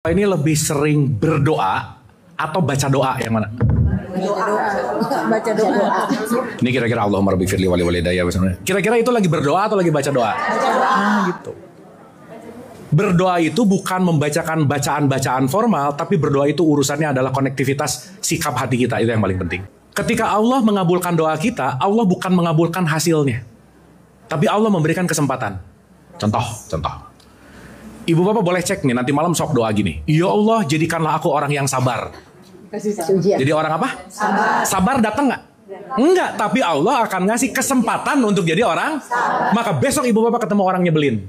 Ini lebih sering berdoa atau baca doa yang mana? Baca doa. Ini kira-kira Allahumma rabbi firli wali walidayya. Kira-kira itu lagi berdoa atau lagi baca doa? Gitu. Berdoa itu bukan membacakan bacaan-bacaan formal, tapi berdoa itu urusannya adalah konektivitas sikap hati kita, itu yang paling penting. Ketika Allah mengabulkan doa kita, Allah bukan mengabulkan hasilnya, tapi Allah memberikan kesempatan. Contoh. Ibu bapak boleh cek nih, nanti malam sok doa gini. Ya Allah, jadikanlah aku orang yang sabar. Jadi orang apa? Sabar datang nggak? Enggak, tapi Allah akan ngasih kesempatan untuk jadi orang. Maka besok ibu bapak ketemu orang nyebelin.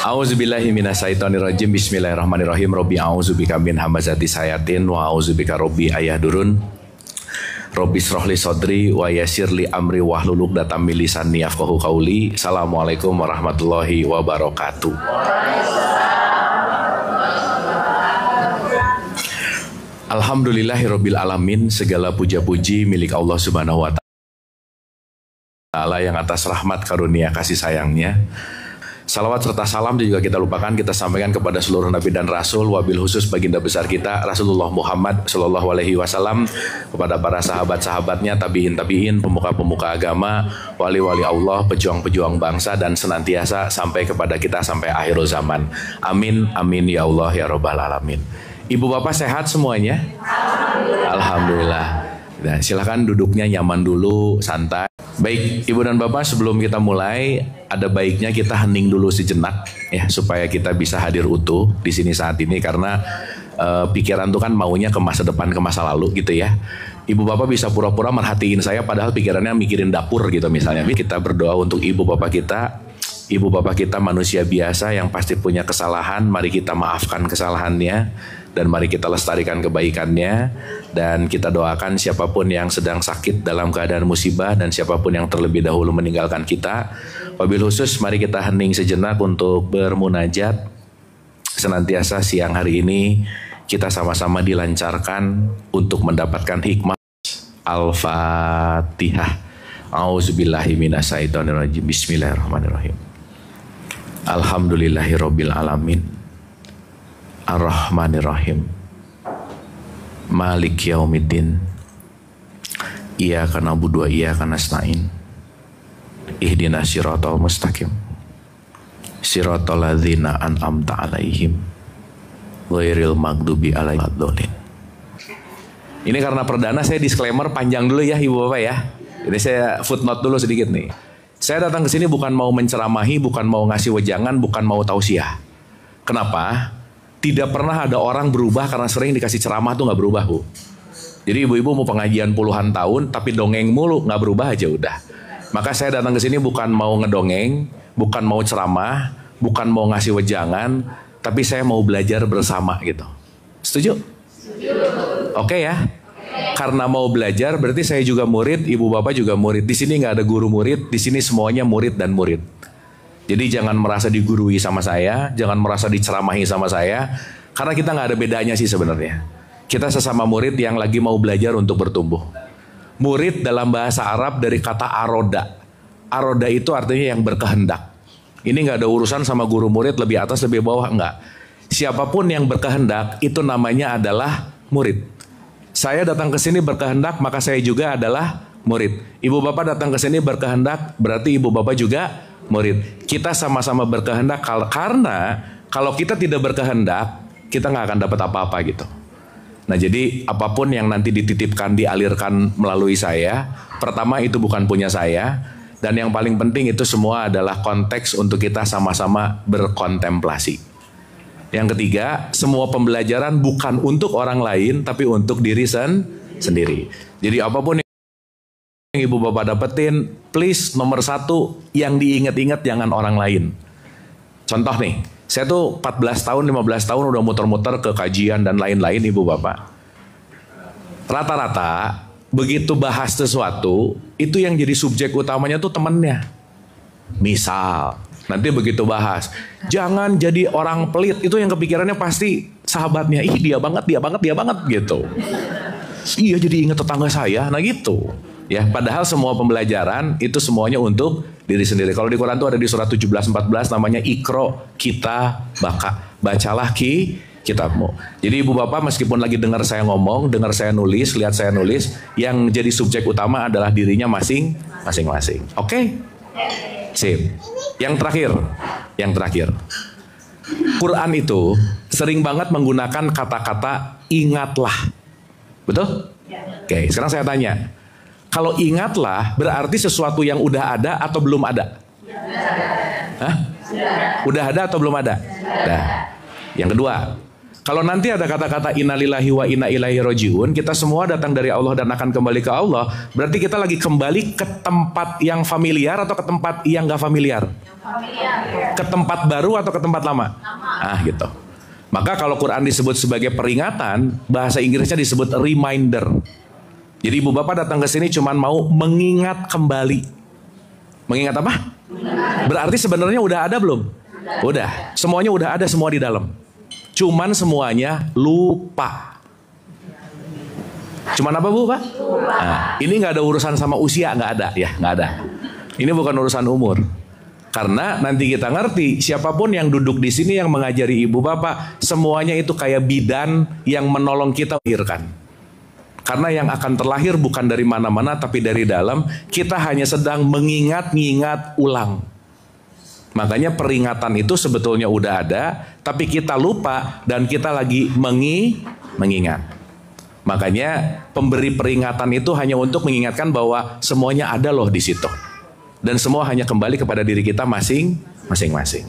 A'udzubillahi minasyaitonirrajim. Bismillahirrahmanirrahim. Robbi a'udzubika min hamazati sayatin wa a'udzubika robbi ayahdurun. Robbi srohli sodri wa yassirli amri wahlul 'uqdatam min lisani yafqahu qauli. Assalamualaikum warahmatullahi wabarakatuh. Alhamdulillahirabbil alamin. Segala puja-puji milik Allah Subhanahu wa taala yang atas rahmat karunia kasih sayangnya. Salawat serta salam juga kita lupakan, kita sampaikan kepada seluruh nabi dan rasul, wabil khusus baginda besar kita Rasulullah Muhammad Shallallahu Alaihi Wasallam, kepada para sahabat-sahabatnya, tabiin, pemuka-pemuka agama, wali-wali Allah, pejuang-pejuang bangsa, dan senantiasa sampai kepada kita sampai akhir zaman. Amin, amin ya Allah ya Rabbal Alamin. Ibu bapak sehat semuanya? Alhamdulillah. Nah, silahkan duduknya nyaman dulu, santai. Baik, ibu dan bapak, sebelum kita mulai, ada baiknya kita hening dulu sejenak ya, supaya kita bisa hadir utuh di sini saat ini, karena pikiran tuh kan maunya ke masa depan, ke masa lalu gitu ya. Ibu bapak bisa pura-pura merhatiin saya, padahal pikirannya mikirin dapur gitu misalnya. Kita berdoa untuk ibu bapak kita. Ibu bapak kita manusia biasa yang pasti punya kesalahan. Mari kita maafkan kesalahannya, dan mari kita lestarikan kebaikannya. Dan kita doakan siapapun yang sedang sakit dalam keadaan musibah, dan siapapun yang terlebih dahulu meninggalkan kita. Wabil khusus mari kita hening sejenak untuk bermunajat. Senantiasa siang hari ini kita sama-sama dilancarkan untuk mendapatkan hikmah. Al-Fatihah. A'udzubillahi minasyaitonirrajim. Bismillahirrahmanirrahim. Alhamdulillahirabbil alamin. Ar-Rahmanirrahim. Malik yaumiddin. Iyyaka na'budu wa iyyaka nasta'in. Ihdinas siratal mustaqim. Siratal ladzina an'amta 'alaihim ghairil maghdubi 'alaihim waladdallin. Ini karena perdana saya disclaimer panjang dulu ya ibu bapak ya. Jadi saya footnote dulu sedikit nih. Saya datang ke sini bukan mau menceramahi, bukan mau ngasih wejangan, bukan mau tausiah. Kenapa? Tidak pernah ada orang berubah karena sering dikasih ceramah tuh nggak berubah, Bu. Jadi ibu-ibu mau pengajian puluhan tahun tapi dongeng mulu, nggak berubah aja udah. Maka saya datang ke sini bukan mau ngedongeng, bukan mau ceramah, bukan mau ngasih wejangan, tapi saya mau belajar bersama gitu. Setuju? Setuju. Oke ya. Karena mau belajar berarti saya juga murid, ibu bapak juga murid. Di sini nggak ada guru murid, di sini semuanya murid dan murid. Jadi jangan merasa digurui sama saya, jangan merasa diceramahi sama saya, karena kita nggak ada bedanya sih sebenarnya. Kita sesama murid yang lagi mau belajar untuk bertumbuh. Murid dalam bahasa Arab dari kata aroda. Aroda itu artinya yang berkehendak. Ini nggak ada urusan sama guru murid lebih atas lebih bawah, nggak. Siapapun yang berkehendak itu namanya adalah murid. Saya datang ke sini berkehendak, maka saya juga adalah murid. Ibu bapak datang ke sini berkehendak, berarti ibu bapak juga murid. Kita sama-sama berkehendak, karena kalau kita tidak berkehendak, kita nggak akan dapat apa-apa gitu. Nah jadi apapun yang nanti dititipkan, dialirkan melalui saya, pertama itu bukan punya saya, dan yang paling penting itu semua adalah konteks untuk kita sama-sama berkontemplasi. Yang ketiga, semua pembelajaran bukan untuk orang lain, tapi untuk diri sendiri. Jadi apapun yang ibu bapak dapetin, please nomor satu, yang diingat-ingat jangan orang lain. Contoh nih, saya tuh 14 tahun, 15 tahun udah muter-muter ke kajian dan lain-lain ibu bapak. Rata-rata, begitu bahas sesuatu, itu yang jadi subjek utamanya tuh temennya. Misal, Nanti begitu bahas, jangan jadi orang pelit. Itu yang kepikirannya pasti sahabatnya. Ih dia banget gitu. Iya jadi ingat tetangga saya. Nah gitu. Ya, padahal semua pembelajaran itu semuanya untuk diri sendiri. Kalau di Quran itu ada di surat 17-14 namanya Iqra kita bacalah kitabmu. Jadi ibu bapak meskipun lagi dengar saya ngomong, dengar saya nulis, lihat saya nulis, yang jadi subjek utama adalah dirinya masing-masing. Oke? Sip. Yang terakhir. Quran itu sering banget menggunakan kata-kata ingatlah. Betul? Oke, sekarang saya tanya. Kalau ingatlah berarti sesuatu yang udah ada atau belum ada? Hah? Udah ada atau belum ada? Nah, yang kedua, kalau nanti ada kata-kata innalillahi wa inna ilaihi rajiun, kita semua datang dari Allah dan akan kembali ke Allah, berarti kita lagi kembali ke tempat yang familiar atau ke tempat yang gak familiar? Ke tempat baru atau ke tempat lama? Ah gitu. Maka kalau Quran disebut sebagai peringatan, bahasa Inggrisnya disebut reminder. Jadi ibu bapak datang ke sini cuma mau mengingat kembali. Mengingat apa? Berarti sebenarnya udah ada belum? Udah. Semuanya udah ada semua di dalam. Cuman semuanya lupa. Cuman apa bu pak? Nah, ini nggak ada urusan sama usia, nggak ada ya, nggak ada. Ini bukan urusan umur. Karena nanti kita ngerti siapapun yang duduk di sini yang mengajari ibu bapak, semuanya itu kayak bidan yang menolong kita melahirkan. Karena yang akan terlahir bukan dari mana-mana tapi dari dalam. Kita hanya sedang mengingat-ingat ulang. Makanya peringatan itu sebetulnya udah ada, tapi kita lupa dan kita lagi mengingat. Makanya pemberi peringatan itu hanya untuk mengingatkan bahwa semuanya ada loh di situ. Dan semua hanya kembali kepada diri kita masing-masing.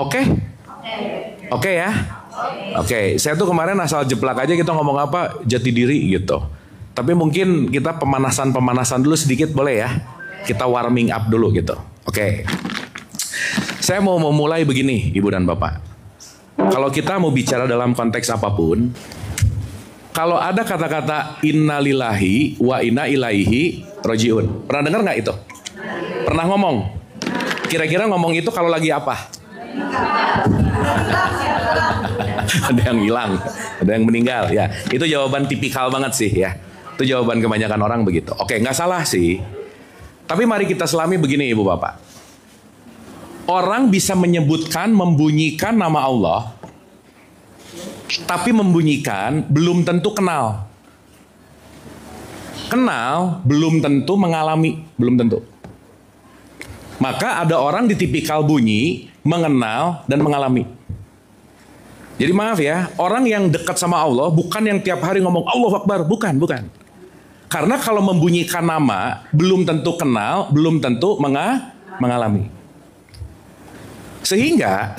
Oke? Oke ya? Oke, saya tuh kemarin asal jeplak aja kita ngomong apa, jati diri gitu. Tapi mungkin kita pemanasan dulu sedikit boleh ya? Kita warming up dulu gitu. Oke. Saya mau memulai begini, Ibu dan Bapak. Kalau kita mau bicara dalam konteks apapun, kalau ada kata-kata innalillahi wa inna ilaihi rajiun. Pernah dengar nggak itu? Pernah ngomong? Kira-kira ngomong itu kalau lagi apa? Ada yang hilang, ada yang meninggal. Ya, itu jawaban tipikal banget sih ya. Itu jawaban kebanyakan orang begitu. Oke, nggak salah sih. Tapi mari kita selami begini, Ibu Bapak. Orang bisa menyebutkan, membunyikan nama Allah, tapi membunyikan belum tentu kenal. Kenal belum tentu mengalami, belum tentu. Maka ada orang di tipikal bunyi, mengenal dan mengalami. Jadi maaf ya, orang yang dekat sama Allah bukan yang tiap hari ngomong Allahu Akbar, bukan. Karena kalau membunyikan nama belum tentu kenal, belum tentu mengalami. Sehingga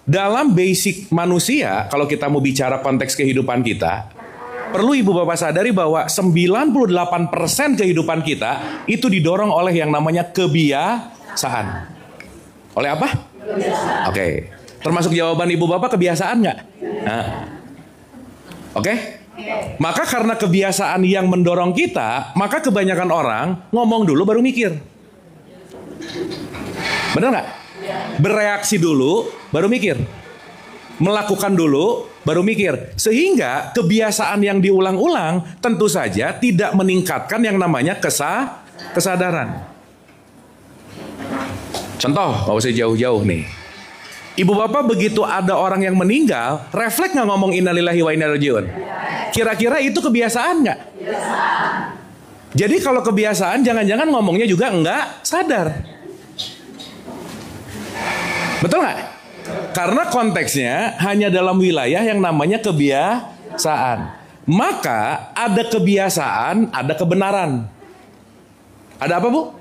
dalam basic manusia, kalau kita mau bicara konteks kehidupan kita, perlu ibu bapak sadari bahwa 98% kehidupan kita itu didorong oleh yang namanya kebiasaan. Oleh apa? Oke. Termasuk jawaban ibu bapak kebiasaan nggak? Nah. Oke? Maka karena kebiasaan yang mendorong kita, maka kebanyakan orang ngomong dulu baru mikir. Benar nggak? Bereaksi dulu baru mikir. Melakukan dulu baru mikir. Sehingga kebiasaan yang diulang-ulang tentu saja tidak meningkatkan yang namanya kesadaran. Contoh, nggak usah jauh-jauh nih. Ibu bapak begitu ada orang yang meninggal, refleks nggak ngomong innalillahi wa inna ilaihi rajiun? Kira-kira itu kebiasaan nggak? Jadi kalau kebiasaan, jangan-jangan ngomongnya juga nggak sadar. Betul nggak? Karena konteksnya hanya dalam wilayah yang namanya kebiasaan. Maka ada kebiasaan, ada kebenaran. Ada apa bu?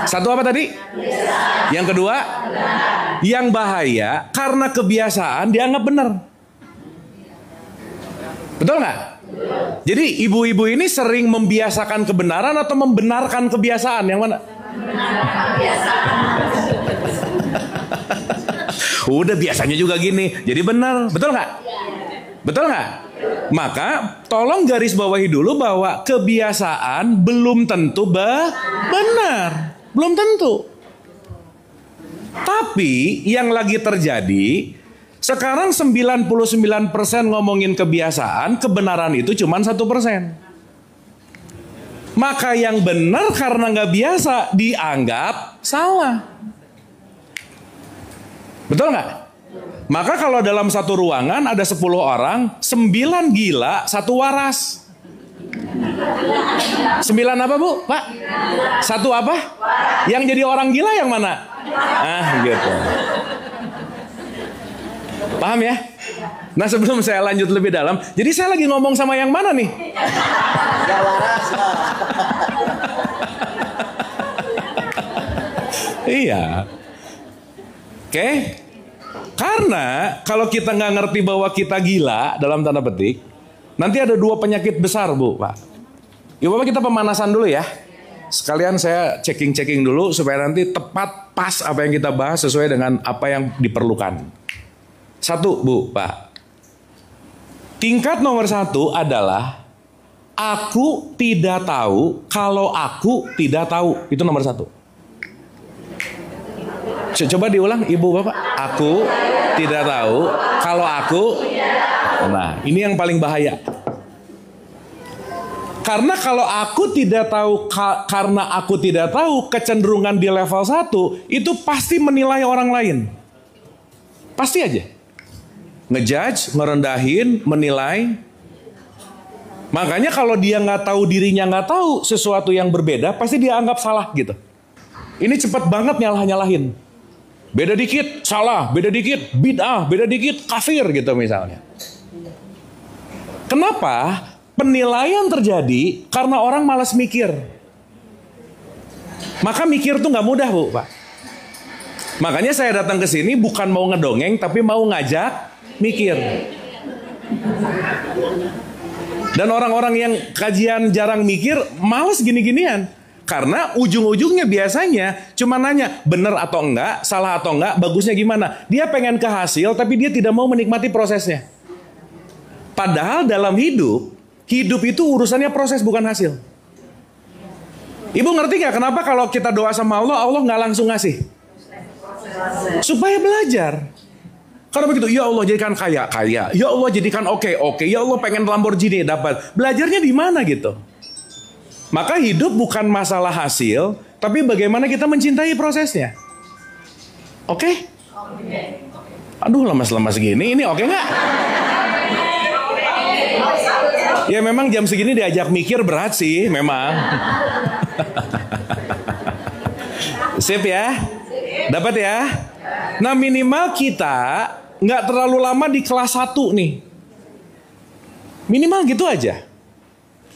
Satu apa tadi? Yang kedua? Yang bahaya karena kebiasaan dianggap benar. Betul nggak? Jadi ibu-ibu ini sering membiasakan kebenaran atau membenarkan kebiasaan? Yang mana? Membenarkan kebiasaan. Udah biasanya juga gini, jadi benar, betul nggak? Betul nggak? Maka tolong garis bawahi dulu bahwa kebiasaan belum tentu benar, belum tentu. Tapi yang lagi terjadi, sekarang 99% ngomongin kebiasaan, kebenaran itu cuma 1%. Maka yang benar karena nggak biasa dianggap salah. Betul nggak? Maka kalau dalam satu ruangan ada 10 orang, 9 gila, 1 waras. 9 apa Bu? Pak? 1 apa? Yang jadi orang gila yang mana? Gitu. Paham ya? Nah sebelum saya lanjut lebih dalam, jadi saya lagi ngomong sama yang mana nih? Iya. Oke. Karena kalau kita nggak ngerti bahwa kita gila dalam tanda petik, nanti ada 2 penyakit besar Bu, Pak. Yuk Bapak kita pemanasan dulu ya. Sekalian saya checking dulu supaya nanti tepat pas apa yang kita bahas sesuai dengan apa yang diperlukan. 1 Bu, Pak. Tingkat nomor 1 adalah aku tidak tahu kalau aku tidak tahu. Itu nomor 1. Coba diulang Ibu Bapak. Aku tidak tahu kalau aku. Nah, ini yang paling bahaya. Karena kalau aku tidak tahu karena aku tidak tahu, kecenderungan di level 1 itu pasti menilai orang lain. Pasti aja. Ngejudge, ngerendahin, menilai. Makanya kalau dia nggak tahu dirinya nggak tahu sesuatu yang berbeda, pasti dia anggap salah gitu. Ini cepat banget nyalah-nyalahin. Beda dikit salah, beda dikit bid'ah, beda dikit kafir gitu misalnya. Kenapa? Penilaian terjadi karena orang malas mikir. Maka mikir tuh nggak mudah Bu, Pak. Makanya saya datang ke sini bukan mau ngedongeng, tapi mau ngajak mikir. Dan orang-orang yang kajian jarang mikir, males gini-ginian. Karena ujung-ujungnya biasanya cuma nanya benar atau enggak, salah atau enggak, bagusnya gimana. Dia pengen ke hasil tapi dia tidak mau menikmati prosesnya. Padahal dalam hidup itu urusannya proses bukan hasil. Ibu ngerti gak kenapa kalau kita doa sama Allah, Allah gak langsung ngasih? Supaya belajar. Karena begitu, ya Allah jadikan kaya, ya Allah jadikan oke, ya Allah pengen Lamborghini dapat. Belajarnya di mana gitu? Maka hidup bukan masalah hasil, tapi bagaimana kita mencintai prosesnya. Oke? Aduh lemas-lemas gini, ini oke nggak? Ya memang jam segini diajak mikir berat sih, memang. Sip ya? Dapat ya? Nah minimal kita nggak terlalu lama di kelas 1 nih. Minimal gitu aja.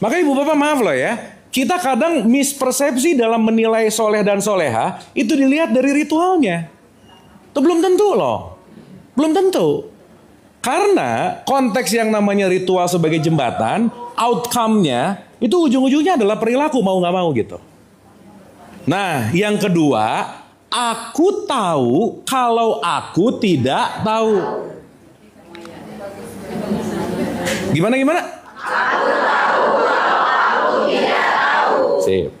Maka ibu bapak maaf loh ya. Kita kadang mispersepsi dalam menilai soleh dan soleha. Itu dilihat dari ritualnya. Itu belum tentu loh. Belum tentu. Karena konteks yang namanya ritual sebagai jembatan, outcome-nya itu ujung-ujungnya adalah perilaku mau gak mau gitu. Nah yang kedua, aku tahu kalau aku tidak tahu. Gimana? Aku tahu kalau aku tidak tahu. Sip.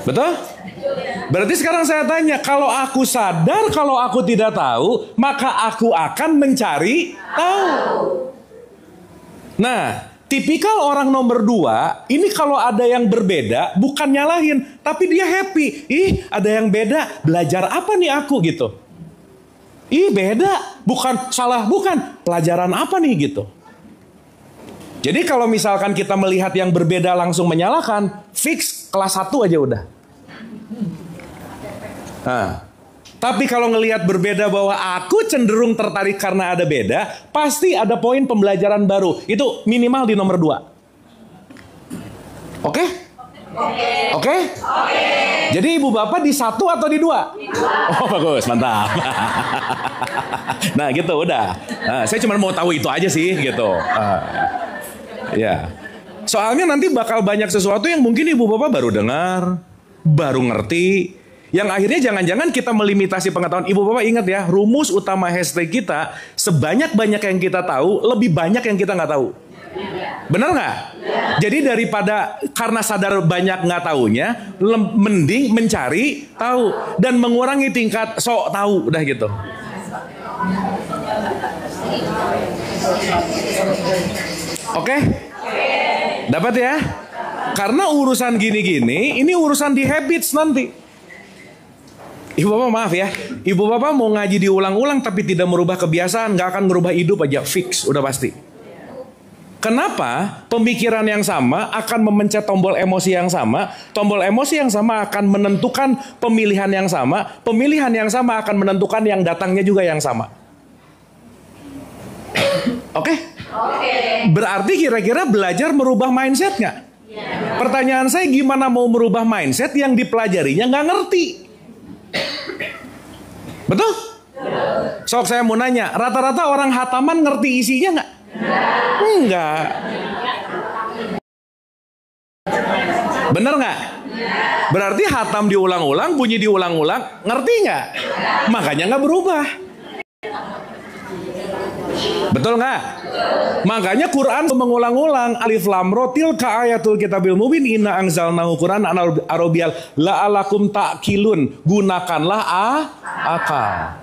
Betul? Berarti sekarang saya tanya, kalau aku sadar kalau aku tidak tahu, maka aku akan mencari tahu. Nah, tipikal orang nomor 2, ini kalau ada yang berbeda, bukan nyalahin, tapi dia happy. Ih, ada yang beda, belajar apa nih aku gitu. Ih, beda, bukan salah, bukan. Pelajaran apa nih gitu. Jadi kalau misalkan kita melihat yang berbeda langsung menyalahkan, fix kelas 1 aja udah. Nah, tapi kalau ngelihat berbeda bahwa aku cenderung tertarik karena ada beda, pasti ada poin pembelajaran baru. Itu minimal di nomor 2. Oke? Oke? Jadi ibu bapak di 1 atau di 2? Oh bagus, mantap. Nah gitu udah. Nah, saya cuma mau tahu itu aja sih gitu. Ya. Soalnya nanti bakal banyak sesuatu yang mungkin ibu bapak baru dengar, baru ngerti. Yang akhirnya jangan-jangan kita melimitasi pengetahuan. Ibu bapak ingat ya, rumus utama hashtag kita, sebanyak-banyak yang kita tahu, lebih banyak yang kita nggak tahu. Bener nggak? Jadi daripada karena sadar banyak nggak taunya, mending mencari tahu dan mengurangi tingkat sok tahu, udah gitu. Oke? Dapat ya? Karena urusan gini-gini, ini urusan di habits nanti. Ibu bapak maaf ya, ibu bapak mau ngaji diulang-ulang tapi tidak merubah kebiasaan, nggak akan merubah hidup aja, fix, udah pasti. Kenapa? Pemikiran yang sama akan memencet tombol emosi yang sama, tombol emosi yang sama akan menentukan pemilihan yang sama, pemilihan yang sama akan menentukan yang datangnya juga yang sama. Oke? Berarti kira-kira belajar merubah mindset nggak? Pertanyaan saya, gimana mau merubah mindset yang dipelajarinya nggak ngerti? Betul? Sok saya mau nanya, rata-rata orang hataman ngerti isinya nggak? Enggak. Bener nggak? Berarti hatam diulang-ulang, bunyi diulang-ulang, ngerti nggak? Makanya nggak berubah. Betul nggak? Makanya Quran mengulang-ulang, alif lam ra tilka ayatul kitabil mubin inna anzalnahu Qur'anan arabiyyal la'alakum ta'qilun. Gunakanlah akal.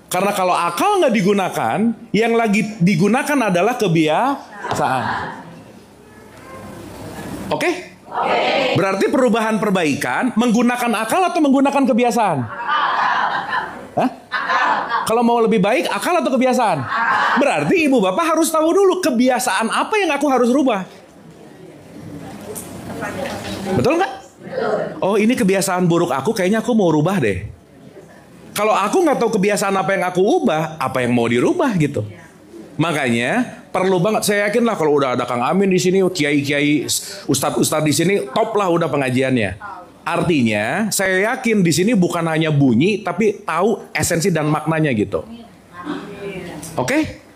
Karena kalau akal nggak digunakan, yang lagi digunakan adalah kebiasaan. Oke? Berarti perubahan perbaikan menggunakan akal atau menggunakan kebiasaan? Hah? Kalau mau lebih baik, akal atau kebiasaan? Berarti ibu bapak harus tahu dulu kebiasaan apa yang aku harus rubah. Betul nggak? Oh, ini kebiasaan buruk aku, kayaknya aku mau rubah deh. Kalau aku nggak tahu kebiasaan apa yang aku ubah, apa yang mau dirubah gitu. Makanya perlu banget, saya yakin lah kalau udah ada Kang Amin di sini, kiai-kiai, ustadz-ustadz di sini, top lah udah pengajiannya. Artinya, saya yakin di sini bukan hanya bunyi, tapi tahu esensi dan maknanya gitu. Oke?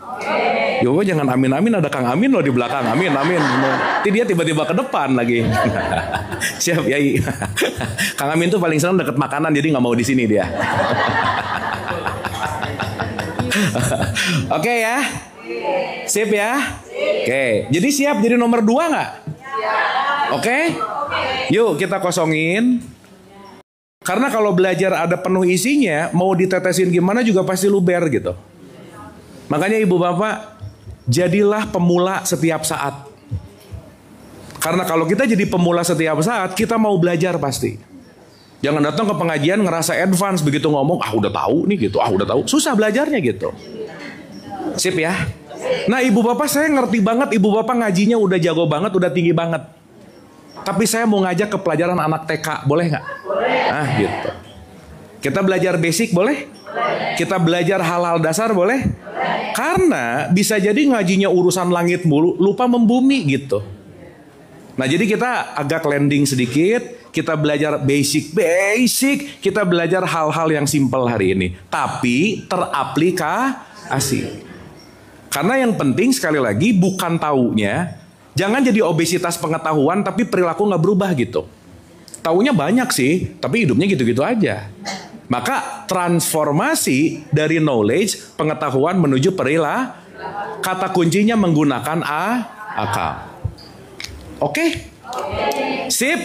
Yo, jangan amin-amin, ada Kang Amin loh di belakang. Amin, amin. Nanti dia tiba-tiba ke depan lagi. Siap, Yai. Kang Amin tuh paling senang deket makanan, jadi nggak mau di sini dia. Oke ya? Sip ya? Oke, jadi siap jadi nomor 2 nggak? Oke? Yuk kita kosongin. Karena kalau belajar ada penuh isinya, mau ditetesin gimana juga pasti luber gitu. Makanya ibu bapak, jadilah pemula setiap saat. Karena kalau kita jadi pemula setiap saat, kita mau belajar pasti. Jangan datang ke pengajian ngerasa advance, begitu ngomong, udah tahu nih gitu, udah tahu. Susah belajarnya gitu. Sip ya? Nah ibu bapak, saya ngerti banget, ibu bapak ngajinya udah jago banget, udah tinggi banget. Tapi saya mau ngajak ke pelajaran anak TK, boleh nggak? Boleh. Gitu. Kita belajar basic, boleh? Kita belajar hal-hal dasar, boleh? Karena bisa jadi ngajinya urusan langit mulu, lupa membumi gitu. Nah jadi kita agak landing sedikit, kita belajar basic, kita belajar hal-hal yang simpel hari ini. Tapi teraplikasi. Karena yang penting sekali lagi bukan taunya. Jangan jadi obesitas pengetahuan tapi perilaku nggak berubah gitu. Taunya banyak sih, tapi hidupnya gitu-gitu aja. Maka transformasi dari knowledge, pengetahuan menuju perilaku. Kata kuncinya menggunakan akal. Oke? Sip?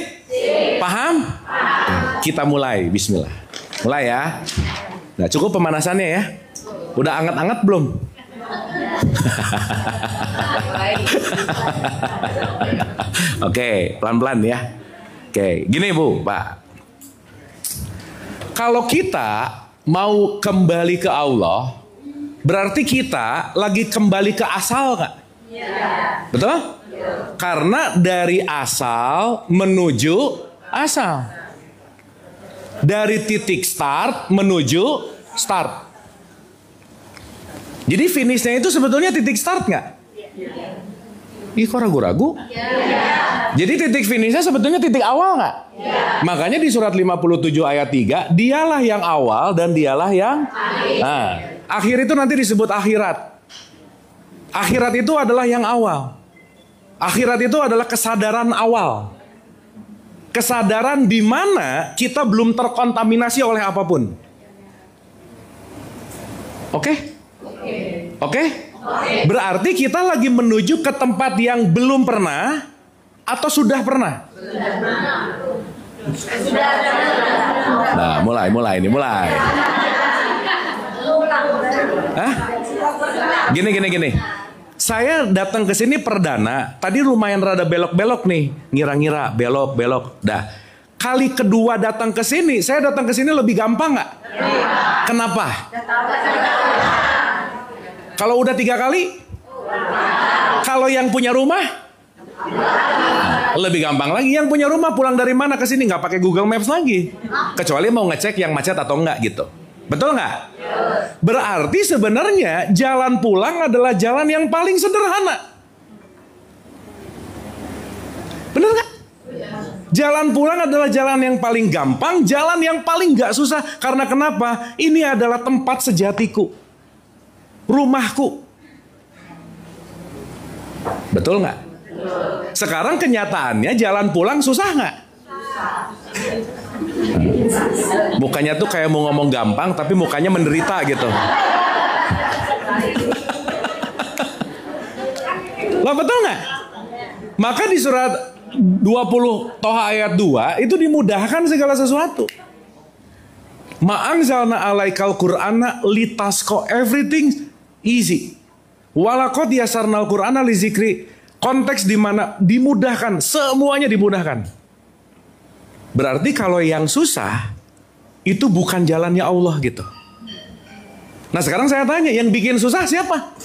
Paham? Kita mulai, bismillah. Mulai ya. Nah cukup pemanasannya ya. Udah anget-anget belum? Oke, pelan-pelan ya. Oke, gini Bu, Pak. Kalau kita mau kembali ke Allah, berarti kita lagi kembali ke asal nggak? Betul? Karena dari asal menuju asal. Dari titik start menuju start. Jadi finishnya itu sebetulnya titik start nggak? Ih kok ragu-ragu? Jadi titik finishnya sebetulnya titik awal nggak? Makanya di surat 57 ayat 3, dialah yang awal dan dialah yang akhir. Nah, akhir itu nanti disebut akhirat. Akhirat itu adalah yang awal. Akhirat itu adalah kesadaran awal. Kesadaran di mana kita belum terkontaminasi oleh apapun. Oke? Oke? Berarti kita lagi menuju ke tempat yang belum pernah atau sudah pernah? Nah, mulai. Hah? Gini. Saya datang ke sini perdana, tadi lumayan rada belok-belok nih, ngira-ngira belok-belok. Dah. Kali kedua datang ke sini, saya datang ke sini lebih gampang nggak? Kenapa? Kalau udah 3 kali? Kalau yang punya rumah? Lebih gampang lagi. Yang punya rumah pulang dari mana ke sini nggak pakai Google Maps lagi, kecuali mau ngecek yang macet atau enggak gitu. Betul nggak? Berarti sebenarnya jalan pulang adalah jalan yang paling sederhana. Bener nggak? Jalan pulang adalah jalan yang paling gampang, jalan yang paling nggak susah. Karena kenapa? Ini adalah tempat sejatiku, rumahku. Betul nggak? Sekarang kenyataannya jalan pulang susah nggak? Mukanya tuh kayak mau ngomong gampang, tapi mukanya menderita gitu. Lah betul nggak? Maka di surat 20 Toha ayat 2 itu dimudahkan segala sesuatu. Ma'anzalna alaikal qur'ana litasqa, everything easy. Walaqad yasarnal qur'ana lizikri. Konteks di mana dimudahkan, semuanya dimudahkan. Berarti kalau yang susah itu bukan jalannya Allah gitu. Nah sekarang saya tanya, yang bikin susah siapa?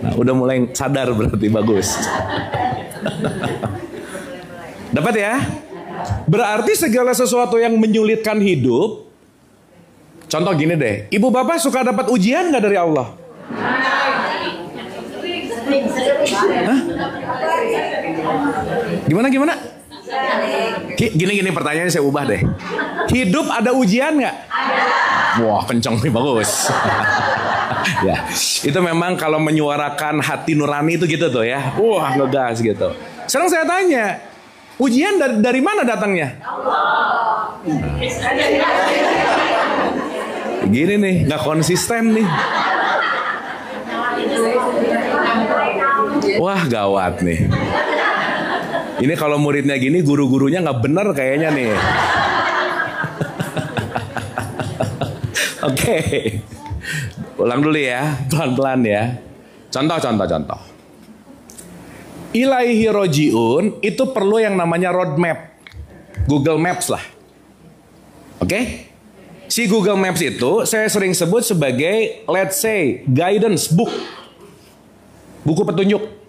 Nah, udah mulai sadar berarti, bagus. Dapat ya? Berarti segala sesuatu yang menyulitkan hidup. Contoh gini deh, ibu bapak suka dapat ujian gak dari Allah? Hah? Gimana? Gini pertanyaannya saya ubah deh. Hidup ada ujian nggak? Wah kenceng nih, bagus. Ya, itu memang kalau menyuarakan hati nurani itu gitu tuh ya. Wah ngegas gitu. Sekarang saya tanya, ujian dari mana datangnya? Gini nih, nggak konsisten nih. Wah gawat nih. Ini kalau muridnya gini, guru-gurunya nggak bener kayaknya nih. Oke. Ulang dulu ya, pelan-pelan ya. Contoh. Ilaihi rojiun itu perlu yang namanya roadmap. Google Maps lah. Oke? Si Google Maps itu saya sering sebut sebagai, let's say, guidance book. Buku petunjuk.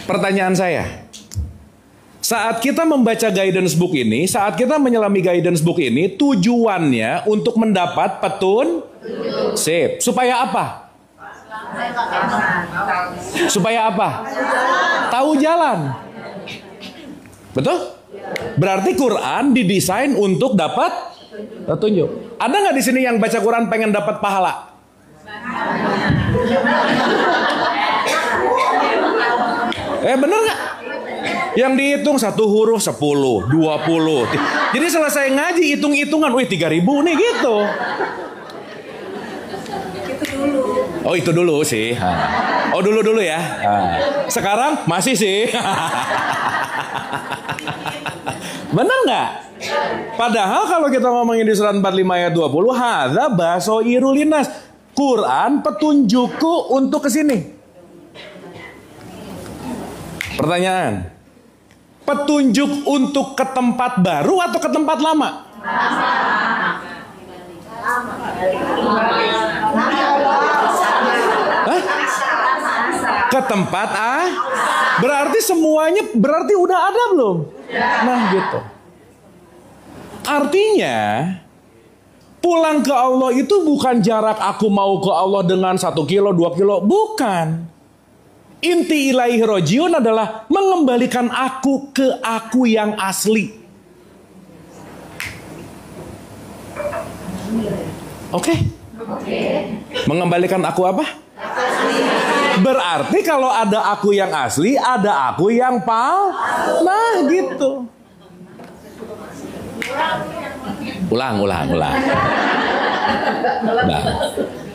Pertanyaan saya, saat kita membaca guidance book ini, saat kita menyelami guidance book ini, tujuannya untuk mendapat sip. Supaya apa? Supaya apa? Tahu jalan. Betul? Berarti Quran didesain untuk dapat petunjuk. Ada nggak di sini yang baca Quran pengen dapat pahala? Bener nggak? Yang dihitung 1 huruf 10, 20. Jadi selesai ngaji hitung-hitungan, 3.000 nih gitu. Oh itu dulu sih. Oh dulu ya. Sekarang masih sih. Bener nggak? Padahal kalau kita ngomongin di surat 45 ayat 20, hadza basoirul linnas. Quran petunjukku untuk kesini. Pertanyaan, petunjuk untuk ke tempat baru atau ke tempat lama? Hah? Ke tempat berarti semuanya berarti udah ada belum? Nah gitu. Artinya pulang ke Allah itu bukan jarak aku mau ke Allah dengan 1 kilo, 2 kilo, bukan. Inti ilaihi rojiun adalah mengembalikan aku ke aku yang asli. Oke? Mengembalikan aku apa? Berarti kalau ada aku yang asli, ada aku yang nah gitu. Ulang. Nah.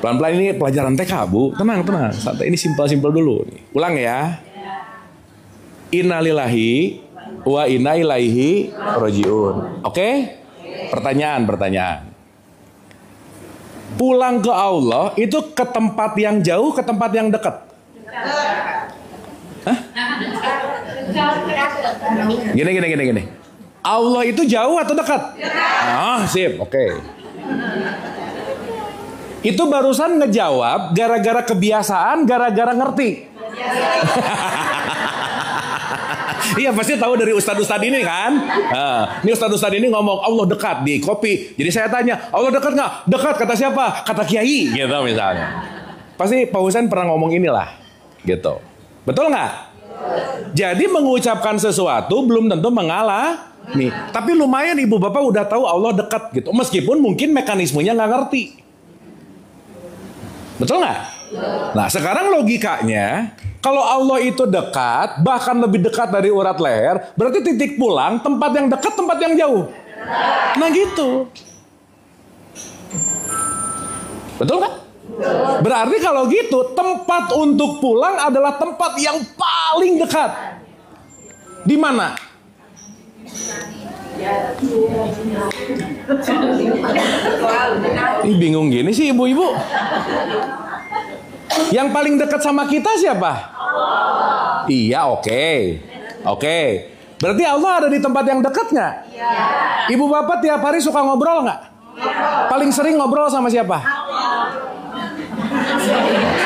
Pelan-pelan, ini pelajaran TK, Bu. Tenang, santai. Ini simpel-simpel dulu. Ulang ya. Innalillahi wa inna ilaihi rajiun. Oke? Pertanyaan. Pulang ke Allah itu ke tempat yang jauh, ke tempat yang dekat? Hah? Gini. Allah itu jauh atau dekat? Sip, oke. Itu barusan ngejawab gara-gara kebiasaan, gara-gara ngerti. Iya, pasti tahu dari ustadz-ustadz ini kan. Ini ustadz-ustadz ini ngomong Allah dekat di kopi. Jadi saya tanya, Allah dekat nggak? Dekat, kata siapa? Kata kiai, gitu misalnya. Pasti Pak Husain pernah ngomong inilah, gitu. Betul nggak? Jadi mengucapkan sesuatu belum tentu mengalah. Nih, tapi lumayan ibu bapak udah tahu Allah dekat gitu. Meskipun mungkin mekanismenya nggak ngerti. Betul nggak? Nah, sekarang logikanya, kalau Allah itu dekat, bahkan lebih dekat dari urat leher, berarti titik pulang, tempat yang dekat, tempat yang jauh. Nah gitu. Betul nggak? Berarti kalau gitu, tempat untuk pulang adalah tempat yang paling dekat. Di mana? Ih, bingung gini sih ibu-ibu. Yang paling dekat sama kita siapa? Iya, oke. Berarti Allah ada di tempat yang dekat nggak? Ibu bapak tiap hari suka ngobrol nggak? Paling sering ngobrol sama siapa?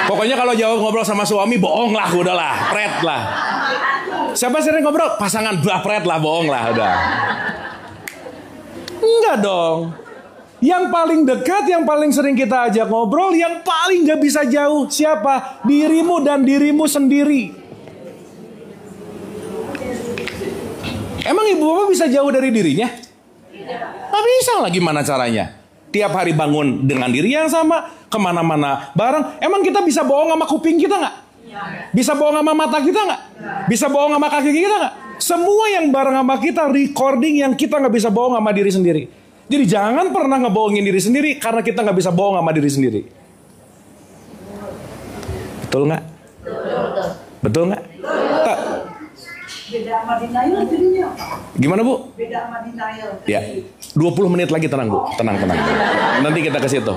Pokoknya kalau jawab ngobrol sama suami, bohong lah, udahlah, pret lah. Siapa sering ngobrol? Pasangan, pret lah, bohong lah, udah. Enggak dong. Yang paling dekat, yang paling sering kita ajak ngobrol, yang paling gak bisa jauh, siapa? Dirimu dan dirimu sendiri. Emang ibu bapak bisa jauh dari dirinya? Gak bisa lah, gimana caranya? Tiap hari bangun dengan diri yang sama, kemana-mana bareng. Emang kita bisa bohong sama kuping kita gak? Bisa bohong sama mata kita gak? Bisa bohong sama kaki kita gak? Semua yang bareng sama kita, recording yang kita gak bisa bohong sama diri sendiri. Jadi jangan pernah ngebohongin diri sendiri, karena kita gak bisa bohong sama diri sendiri. Betul gak? Betul gak? Beda sama denial jadinya. Gimana Bu? Beda sama denial. Ya, 20 menit lagi, tenang Bu. Tenang. Nanti kita ke situ.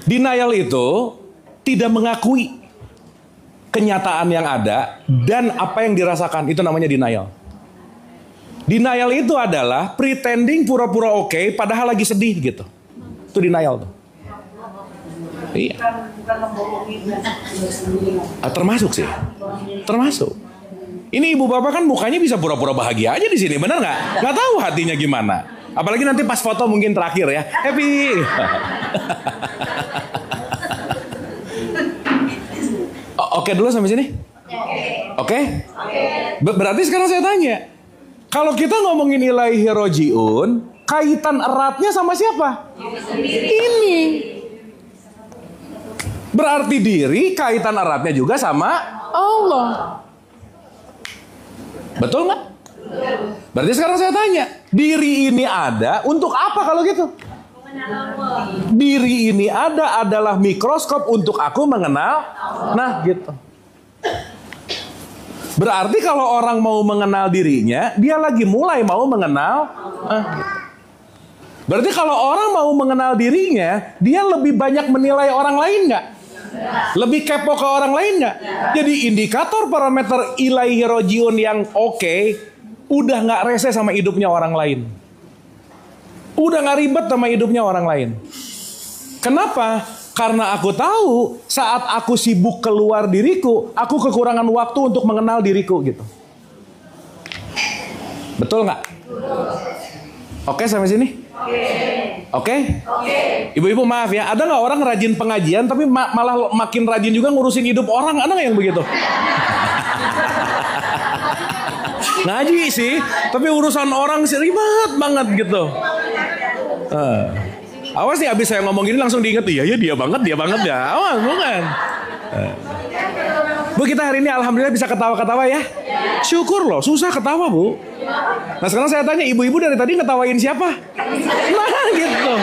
Denial itu tidak mengakui kenyataan yang ada dan apa yang dirasakan. Itu namanya denial. Denial itu adalah pretending pura-pura oke, padahal lagi sedih gitu. Itu denial tuh. Iya. Bukan membohongi. Termasuk sih. Termasuk. Ini ibu bapak kan mukanya bisa pura-pura bahagia aja di sini, benar nggak? Nggak tahu hatinya gimana. Apalagi nanti pas foto mungkin terakhir ya, happy. Oke dulu sampai sini. Oke. Berarti sekarang saya tanya, kalau kita ngomongin ilaihi rojiun, kaitan eratnya sama siapa? Ini. Berarti diri kaitan eratnya juga sama Allah. Betul nggak? Berarti sekarang saya tanya, diri ini ada untuk apa kalau gitu? Diri ini ada adalah mikroskop untuk aku mengenal. Nah gitu. Berarti kalau orang mau mengenal dirinya, dia lagi mulai mau mengenal. Berarti kalau orang mau mengenal dirinya, dia lebih banyak menilai orang lain nggak? Lebih kepo ke orang lain nggak? Jadi indikator parameter ilaihi rojiun yang oke, udah nggak rese sama hidupnya orang lain. Udah nggak ribet sama hidupnya orang lain. Kenapa? Karena aku tahu saat aku sibuk keluar diriku, aku kekurangan waktu untuk mengenal diriku gitu. Betul nggak? Oke sampai sini? Oke? Ibu-ibu maaf ya, ada nggak orang rajin pengajian tapi malah makin rajin juga ngurusin hidup orang? Ada nggak yang begitu? Ngaji sih, tapi urusan orang sih ribet banget gitu. Awas nih, abis saya ngomong gini langsung diinget, iya dia banget ya. Awas bukan. Bu, kita hari ini alhamdulillah bisa ketawa-ketawa ya. Syukur loh, susah ketawa Bu. Nah sekarang saya tanya, ibu-ibu dari tadi ngetawain siapa? Nah gitu.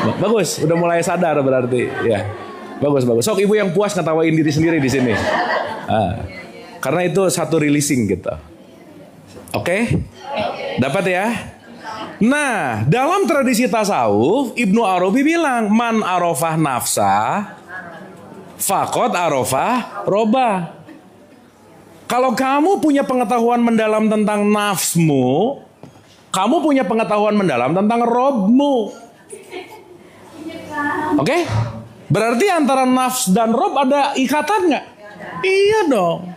Bagus, udah mulai sadar berarti. Ya, bagus. Sok ibu yang puas ngetawain diri sendiri di sini. Karena itu satu releasing gitu. Oke? Dapat ya? Nah, dalam tradisi tasawuf, Ibnu Arabi bilang, man arafah nafsa, faqad arafah roba. Kalau kamu punya pengetahuan mendalam tentang nafsmu, kamu punya pengetahuan mendalam tentang robmu. Oke? Berarti antara nafs dan rob ada ikatan nggak? Iya dong.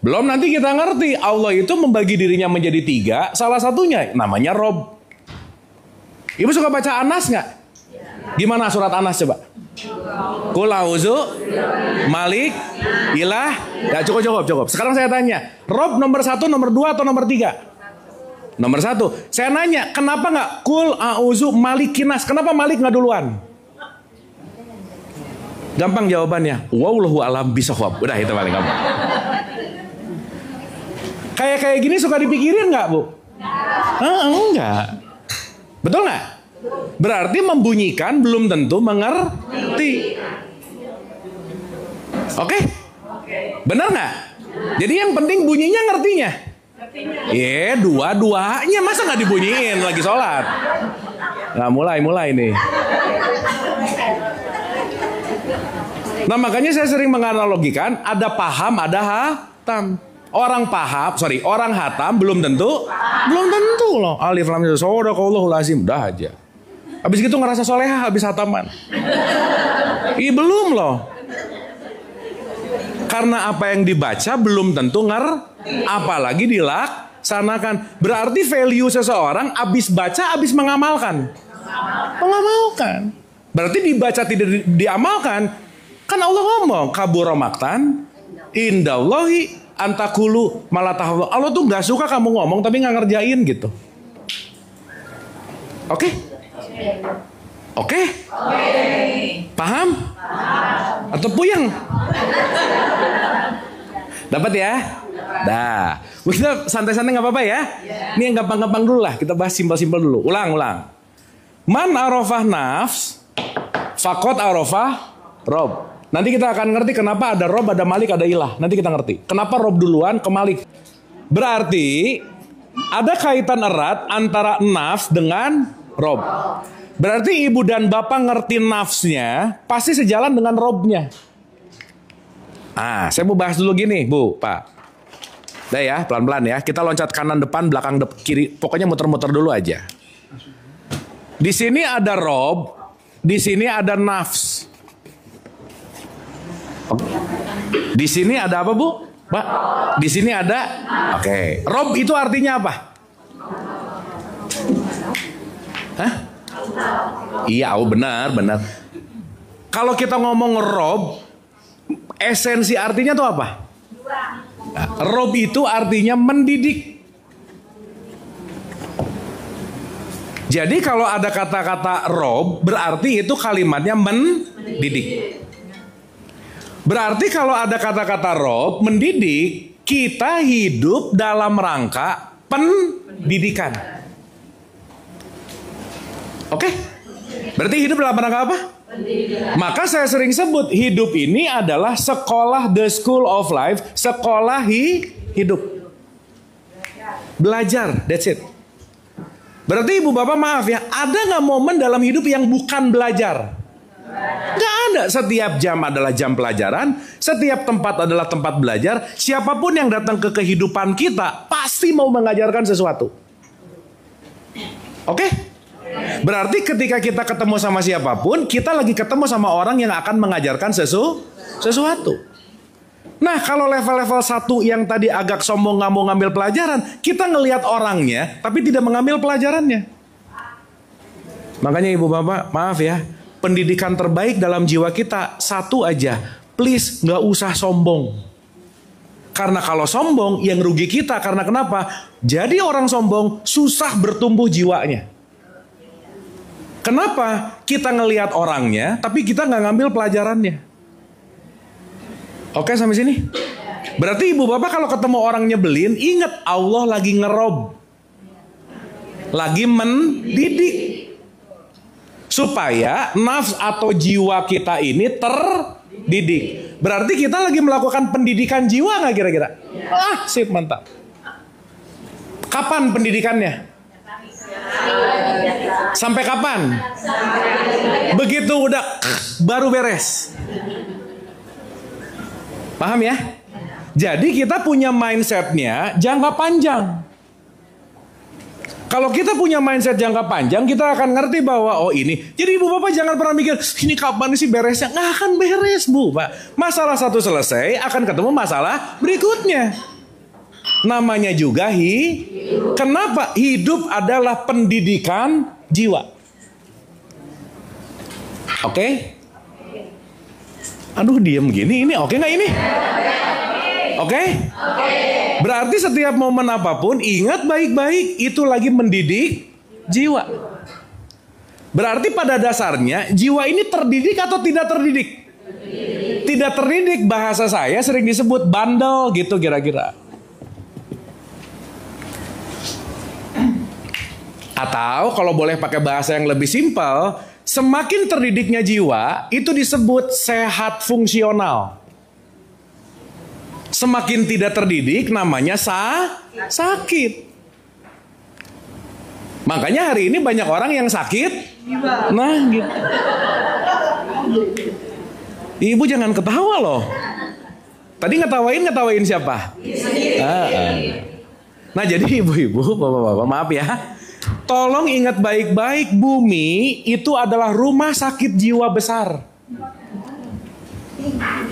Belum nanti kita ngerti Allah itu membagi dirinya menjadi 3. Salah satunya namanya Rob. Ibu suka baca Anas nggak? Gimana surat Anas coba? Qul a'udzu Malik Ilah. Ya, cukup. Sekarang saya tanya, Rob nomor 1, nomor 2 atau nomor 3? Nomor 1. Saya nanya, kenapa nggak Qul a'udzu Malikinas? Kenapa Malik nggak duluan? Gampang jawabannya. Wallahu a'lam bishawab. Udah itu paling gampang. Kayak gini suka dipikirin nggak, Bu? Enggak. Betul nggak? Berarti membunyikan belum tentu mengerti. Oke? Benar nggak? Jadi yang penting bunyinya ngertinya. Dua-duanya masa nggak dibunyiin lagi sholat? Nah, mulai nih. Nah, makanya saya sering menganalogikan ada paham, ada hatam. Orang hatam belum tentu loh. Alif lam mim sadaqallahul azim, udah aja. Habis gitu ngerasa solehah habis hataman. Belum loh. Karena apa yang dibaca belum tentu apalagi dilaksanakan. Berarti value seseorang habis baca habis mengamalkan. Mengamalkan. Berarti dibaca tidak diamalkan. Kan Allah ngomong kabura maqtan indallahi antakulu malah tahu. Allah tuh nggak suka kamu ngomong tapi nggak ngerjain gitu. Oke? Paham? Atau puyeng? Dapat ya? Dah. Kita santai-santai nggak apa-apa ya? Ini yang gampang-gampang dulu lah. Kita bahas simpel-simpel dulu. Ulang. Man arafah nafs, faqad arafah rob. Nanti kita akan ngerti kenapa ada Rob, ada Malik, ada Ilah. Nanti kita ngerti. Kenapa Rob duluan ke Malik. Berarti ada kaitan erat antara nafs dengan Rob. Berarti ibu dan bapak ngerti nafsnya, pasti sejalan dengan Robnya. Saya mau bahas dulu gini, Bu, Pak. Udah ya, pelan-pelan ya. Kita loncat kanan depan, belakang kiri. Pokoknya muter-muter dulu aja. Di sini ada Rob, di sini ada nafs. Di sini ada apa, Bu? Pak? Di sini ada. Oke. Rob itu artinya apa? Hah? Iya, benar. Kalau kita ngomong Rob, esensi artinya tuh apa? Rob itu artinya mendidik. Jadi kalau ada kata-kata Rob, berarti itu kalimatnya mendidik. Berarti kalau ada kata-kata Rob, mendidik, kita hidup dalam rangka pendidikan. Oke? Berarti hidup dalam rangka apa? Pendidikan. Maka saya sering sebut, hidup ini adalah sekolah, the school of life, sekolah hidup. Belajar, that's it. Berarti ibu bapak maaf ya, ada gak momen dalam hidup yang bukan belajar? Gak ada. Setiap jam adalah jam pelajaran, setiap tempat adalah tempat belajar. Siapapun yang datang ke kehidupan kita pasti mau mengajarkan sesuatu. Oke? Berarti ketika kita ketemu sama siapapun, kita lagi ketemu sama orang yang akan mengajarkan sesuatu. Nah, kalau level-level 1 yang tadi agak sombong gak mau ngambil pelajaran, kita ngelihat orangnya tapi tidak mengambil pelajarannya. Makanya ibu bapak, maaf ya, pendidikan terbaik dalam jiwa kita satu aja, please nggak usah sombong. Karena kalau sombong yang rugi kita. Karena kenapa? Jadi orang sombong susah bertumbuh jiwanya. Kenapa? Kita ngelihat orangnya tapi kita nggak ngambil pelajarannya. Oke, sampai sini. Berarti ibu bapak kalau ketemu orang nyebelin, ingat Allah lagi ngerob, lagi mendidik. supaya nafs atau jiwa kita ini terdidik. Berarti kita lagi melakukan pendidikan jiwa nggak kira-kira? Sip, mantap. Kapan pendidikannya? Sampai kapan? Begitu udah baru beres. Paham ya? Jadi kita punya mindsetnya jangka panjang. Kalau kita punya mindset jangka panjang, kita akan ngerti bahwa oh ini. Jadi ibu bapak jangan pernah mikir ini kapan sih beresnya. Nggak akan beres bu pak. Masalah satu selesai akan ketemu masalah berikutnya. Namanya juga kenapa hidup adalah pendidikan jiwa. Oke? Aduh diem gini, ini oke nggak ini? Oke? Berarti setiap momen apapun ingat baik-baik itu lagi mendidik jiwa. Berarti pada dasarnya jiwa ini terdidik atau tidak terdidik? Tidak terdidik, bahasa saya sering disebut bandel gitu kira-kira. Atau kalau boleh pakai bahasa yang lebih simpel, semakin terdidiknya jiwa itu disebut sehat fungsional. Semakin tidak terdidik namanya sakit. Makanya hari ini banyak orang yang sakit. Nah gitu. Ibu jangan ketawa loh. Tadi ngetawain siapa? Nah jadi ibu-ibu, bapak-bapak maaf ya. Tolong ingat baik-baik, bumi itu adalah rumah sakit jiwa besar.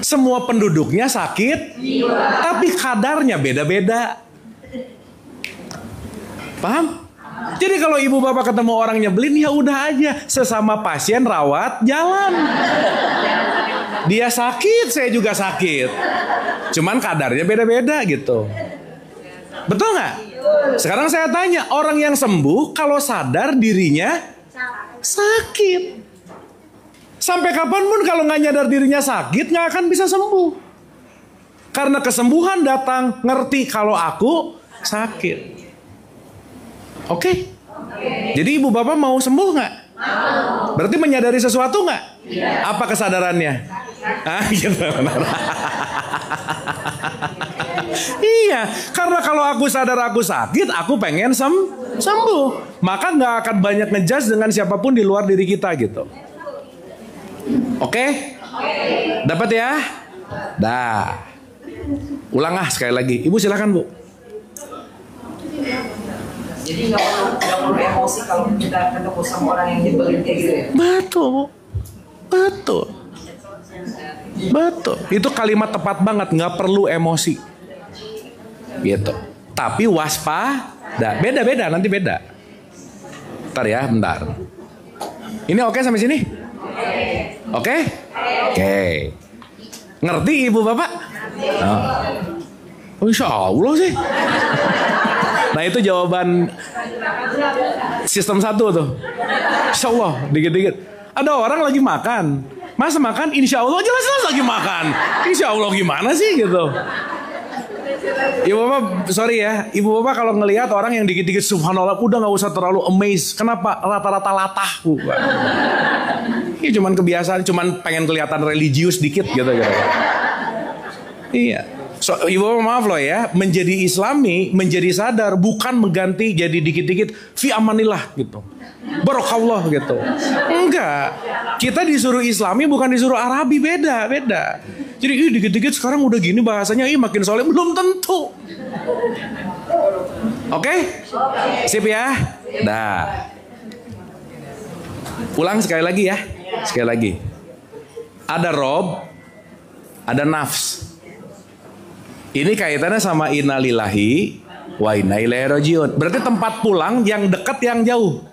Semua penduduknya sakit, tapi kadarnya beda-beda. Paham? Jadi kalau ibu bapak ketemu orang nyebelin, ya udah aja, sesama pasien rawat jalan. Dia sakit, saya juga sakit. Cuman kadarnya beda-beda gitu. Betul nggak? Sekarang saya tanya, orang yang sembuh kalau sadar dirinya sakit. Sampai kapanpun kalau nggak nyadar dirinya sakit nggak akan bisa sembuh. Karena kesembuhan datang ngerti kalau aku sakit. Oke? Jadi ibu bapak mau sembuh nggak? Berarti menyadari sesuatu nggak? Apa kesadarannya? Gitu. Iya, karena kalau aku sadar aku sakit, aku pengen sembuh. Maka nggak akan banyak ngejudge dengan siapapun di luar diri kita gitu. Oke? Dapat ya? Dah. Ulang sekali lagi. Ibu silakan bu. Jadi nggak perlu emosi kalau kita ketemu sama orang yang nyebelin kayak gitu ya? Betul. Itu kalimat tepat banget. Nggak perlu emosi. Gitu. Tapi waspada. Beda-beda, nanti beda. Bentar ya, bentar. Ini oke sampai sini? Oke? Ngerti ibu bapak? Oh, insya Allah sih. Nah itu jawaban sistem 1 tuh. Insya Allah, dikit-dikit. Ada orang lagi makan. Masa makan insya Allah, jelas-jelas lagi makan. Insya Allah gimana sih gitu. Ibu bapak, sorry ya. Ibu bapak kalau ngelihat orang yang dikit-dikit subhanallah, udah gak usah terlalu amazed. Kenapa? Rata-rata latah. Ini cuman kebiasaan, cuman pengen kelihatan religius dikit gitu. Iya. So, ibu bapak maaf loh ya, menjadi Islami, menjadi sadar, bukan mengganti jadi dikit-dikit fi amanillah gitu. Barokallah gitu. Enggak. Kita disuruh Islami bukan disuruh Arabi, beda. Jadi dikit-dikit sekarang udah gini bahasanya, makin soleh, belum tentu. Oke? Sip ya? Dah. Ulang sekali lagi ya. Sekali lagi. Ada rob, ada nafs. Ini kaitannya sama innalillahi wa inna ilaihi rajiun. Berarti tempat pulang yang dekat yang jauh.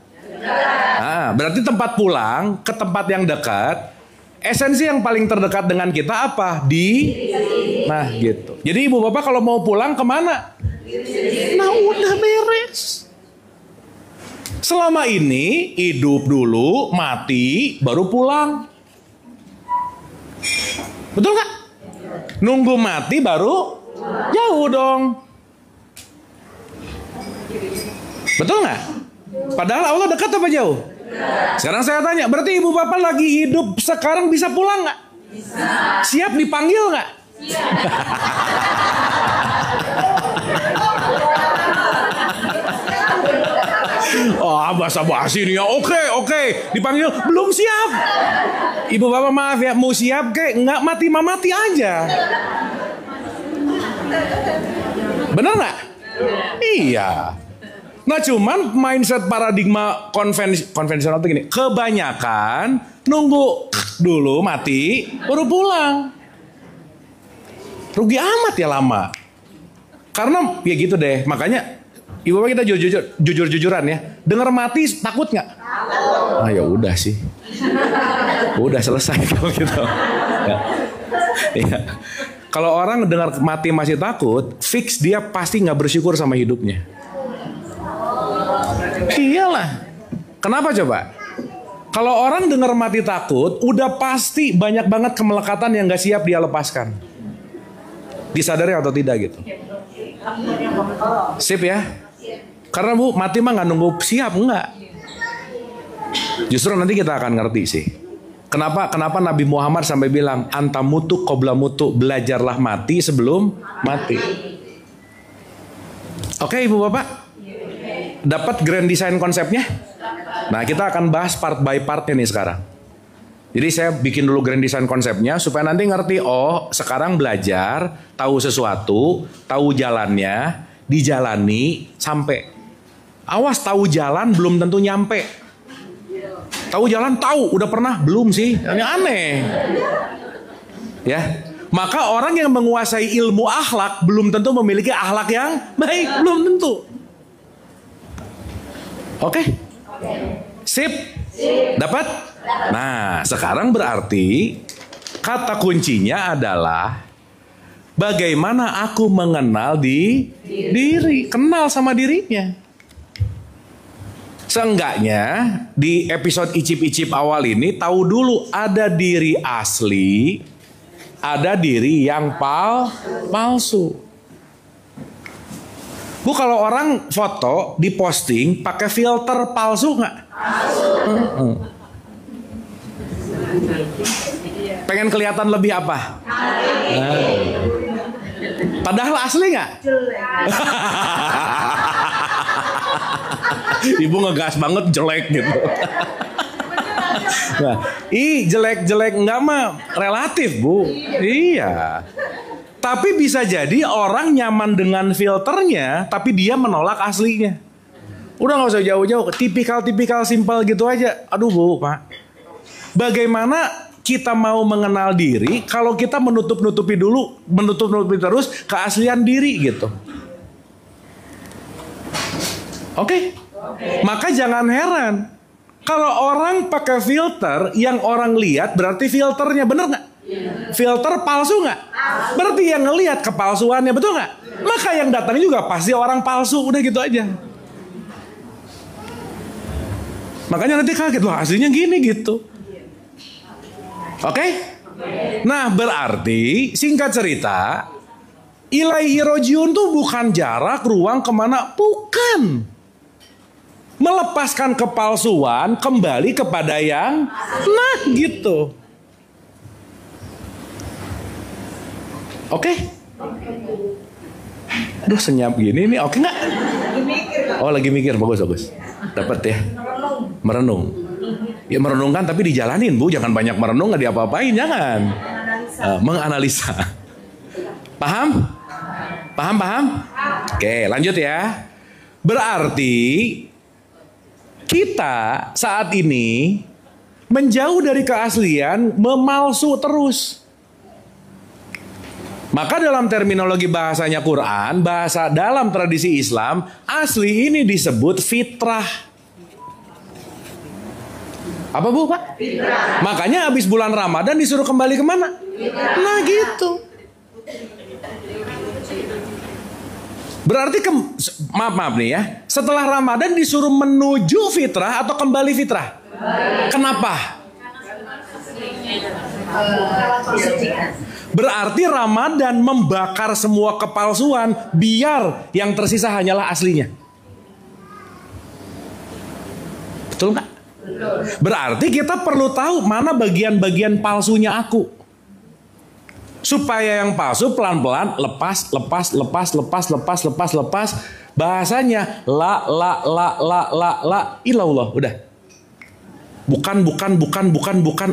Berarti tempat pulang ke tempat yang dekat. Esensi yang paling terdekat dengan kita apa? Nah gitu. Jadi ibu bapak kalau mau pulang kemana? Nah udah beres. Selama ini hidup dulu, mati, baru pulang. Betul gak? Nunggu mati baru jauh dong. Betul gak? Padahal Allah dekat apa jauh? Sekarang saya tanya, berarti ibu bapak lagi hidup sekarang bisa pulang nggak? Siap dipanggil nggak? Oh, basa-basi nih ya. Oke. Dipanggil belum siap. Ibu bapak maaf ya, mau siap kek nggak mati aja. Bener nggak? Iya. Nah cuman mindset paradigma konvensional itu gini, kebanyakan nunggu dulu mati baru pulang. Rugi amat ya lama. Karena ya gitu deh, makanya ibu bapak kita jujur-jujuran ya. Dengar mati takut nggak? Ah ya udah sih. Udah selesai kalau gitu. Ya. Kalau orang dengar mati masih takut, fix dia pasti nggak bersyukur sama hidupnya. Iyalah. Kenapa coba? Kalau orang dengar mati takut, udah pasti banyak banget kemelekatan yang nggak siap dia lepaskan. Disadari atau tidak gitu? Sip ya? Karena Bu, mati mah nggak nunggu siap, enggak. Justru nanti kita akan ngerti sih. Kenapa Nabi Muhammad sampai bilang antamutu qabla mutu, belajarlah mati sebelum mati. Oke Ibu Bapak? Dapat grand design konsepnya? Nah, kita akan bahas part by partnya nih sekarang. Jadi saya bikin dulu grand design konsepnya supaya nanti ngerti, oh sekarang belajar, tahu sesuatu, tahu jalannya, dijalani sampai. Awas tahu jalan belum tentu nyampe. Tahu jalan tahu, udah pernah belum sih? Ini aneh. Ya. Maka orang yang menguasai ilmu akhlak belum tentu memiliki akhlak yang baik, belum tentu. Oke? Sip? Dapat? Nah, sekarang berarti kata kuncinya adalah bagaimana aku mengenal diri, kenal sama dirinya. Seenggaknya di episode icip-icip awal ini tahu dulu ada diri asli, ada diri yang palsu. Bu, kalau orang foto diposting pakai filter palsu nggak? Pengen kelihatan lebih apa? Padahal asli nggak? Ibu ngegas banget jelek gitu. Nah, jelek-jelek enggak mah relatif Bu. Iya. Tapi bisa jadi orang nyaman dengan filternya, tapi dia menolak aslinya. Udah nggak usah jauh-jauh, tipikal simpel gitu aja. Aduh Bu, Pak. Bagaimana kita mau mengenal diri kalau kita menutup-nutupi terus keaslian diri gitu. Oke? Maka jangan heran kalau orang pakai filter yang orang lihat berarti filternya bener nggak? Filter palsu nggak? Berarti yang ngelihat kepalsuannya, betul nggak? Maka yang datang juga pasti orang palsu, udah gitu aja. Makanya nanti kaget loh aslinya gini gitu. Oke? Nah berarti singkat cerita, ilaihi rojiun tuh bukan jarak, ruang, kemana, bukan. Melepaskan kepalsuan kembali kepada yang nah gitu. Oke? Aduh senyap gini nih, oke nggak? Oh lagi mikir, bagus. Dapat ya? Merenung. Ya merenungkan tapi dijalanin Bu, jangan banyak merenung nggak diapa-apain, jangan. Menganalisa. Paham? Oke lanjut ya. Berarti kita saat ini menjauh dari keaslian, memalsu terus. Maka dalam terminologi bahasanya Quran, bahasa dalam tradisi Islam, asli ini disebut fitrah. Apa Bu Pak? Fitrah. Makanya habis bulan Ramadan disuruh kembali kemana? Fitrah. Nah gitu. Berarti maaf nih ya, setelah Ramadan disuruh menuju fitrah atau kembali fitrah? Kenapa? Berarti Ramadan membakar semua kepalsuan biar yang tersisa hanyalah aslinya. Betul nggak? Berarti kita perlu tahu mana bagian-bagian palsunya aku. Supaya yang palsu pelan-pelan lepas. Bahasanya la ilallah. Udah. Bukan,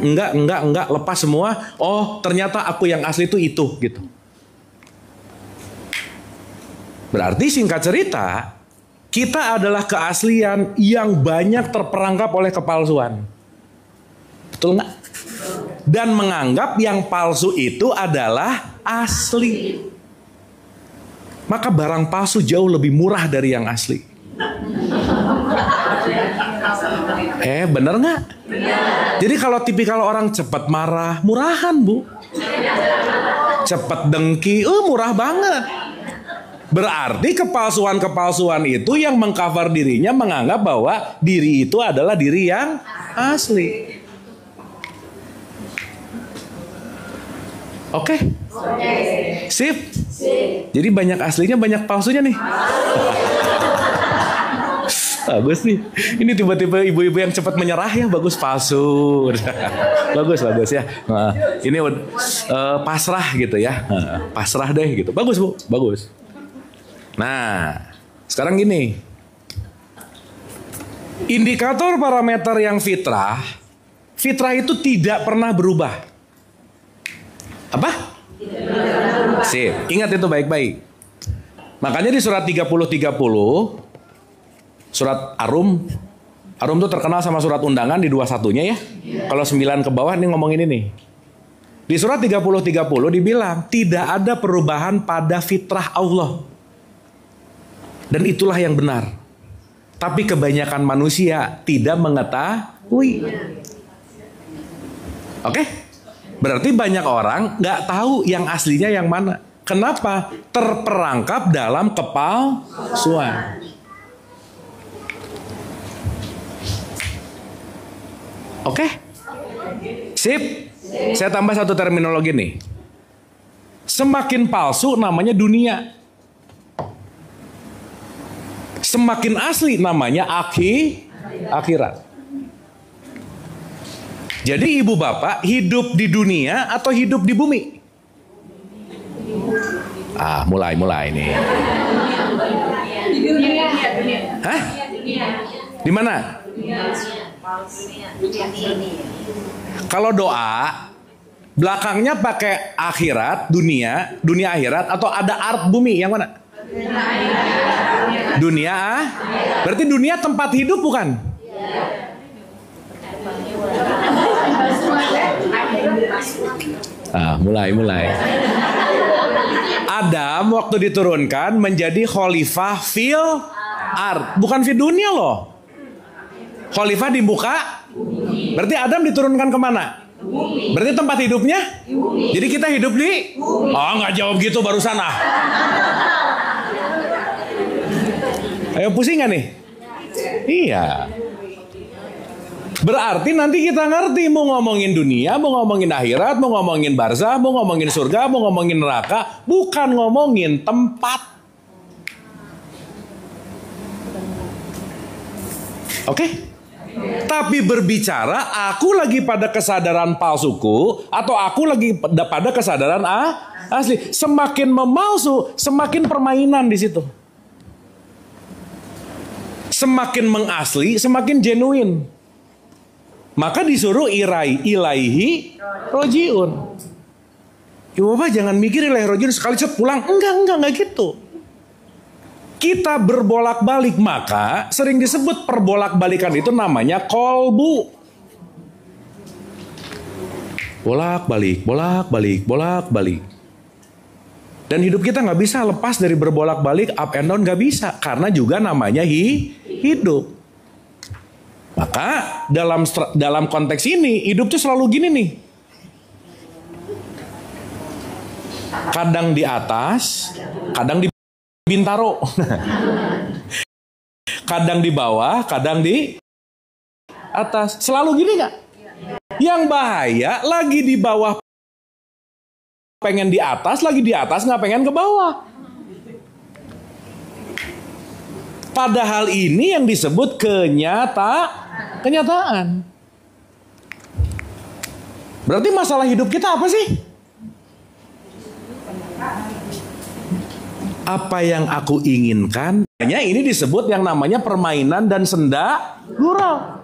enggak, lepas semua. Oh, ternyata aku yang asli itu gitu. Berarti singkat cerita, kita adalah keaslian yang banyak terperangkap oleh kepalsuan. Betul nggak? Dan menganggap yang palsu itu adalah asli. Maka barang palsu jauh lebih murah dari yang asli. Bener nggak? Jadi kalau tipikal orang cepat marah, murahan bu. Cepat dengki, murah banget. Berarti kepalsuan itu yang mengcover dirinya, menganggap bahwa diri itu adalah diri yang asli. Oke? Sip? Jadi banyak aslinya, banyak palsunya nih. Bagus nih. Ini tiba-tiba ibu-ibu yang cepat menyerah ya, bagus palsu. bagus ya. Nah, ini pasrah gitu ya. Pasrah deh gitu. Bagus bu, bagus. Nah, sekarang gini. Indikator parameter yang fitrah itu tidak pernah berubah. Apa? Sip, ingat itu baik-baik. Makanya di surat 30, surat Arum tuh terkenal sama surat undangan di 21-nya ya. Kalau 9 ke bawah ini ngomongin ini. Di surat 30 dibilang tidak ada perubahan pada fitrah Allah. Dan itulah yang benar. Tapi kebanyakan manusia tidak mengetahui. Oke? Berarti banyak orang nggak tahu yang aslinya yang mana. Kenapa? Terperangkap dalam kepalsuan. Oke? Sip? Saya tambah satu terminologi nih. Semakin palsu namanya dunia. Semakin asli namanya akhirat. Jadi ibu bapak hidup di dunia atau hidup di bumi? Mulai nih. Hah? Di mana? Kalau doa belakangnya pakai akhirat, dunia akhirat, atau ada art bumi, yang mana? Dunia. Berarti dunia tempat hidup bukan? Mulai. Adam waktu diturunkan menjadi khalifah fil ard, bukan fil dunia loh. Khalifah di muka. Berarti Adam diturunkan kemana? Berarti tempat hidupnya? Jadi kita hidup di? Nggak jawab gitu barusan ah. Ayo pusing nggak nih? Iya. Berarti nanti kita ngerti mau ngomongin dunia, mau ngomongin akhirat, mau ngomongin barzah, mau ngomongin surga, mau ngomongin neraka, bukan ngomongin tempat. Oke? Tapi berbicara aku lagi pada kesadaran palsuku atau aku lagi pada kesadaran asli. Semakin memalsu, semakin permainan di situ. Semakin mengasli, semakin genuine. Maka disuruh ilaihi rojiun. Ya Bapak jangan mikir ilaihi rojiun sekali cet pulang. Enggak gitu. Kita berbolak-balik, maka sering disebut perbolak-balikan itu namanya kolbu. Bolak-balik. Dan hidup kita nggak bisa lepas dari berbolak-balik, up and down, nggak bisa. Karena juga namanya hidup. Maka dalam konteks ini hidup tuh selalu gini nih. Kadang di atas, kadang di Bintaro. Kadang di bawah, kadang di atas. Selalu gini gak? Yang bahaya lagi di bawah pengen di atas, lagi di atas gak pengen ke bawah. Padahal ini yang disebut kenyataan. Berarti masalah hidup kita apa sih? Apa yang aku inginkan. Ini disebut yang namanya permainan dan senda gurau.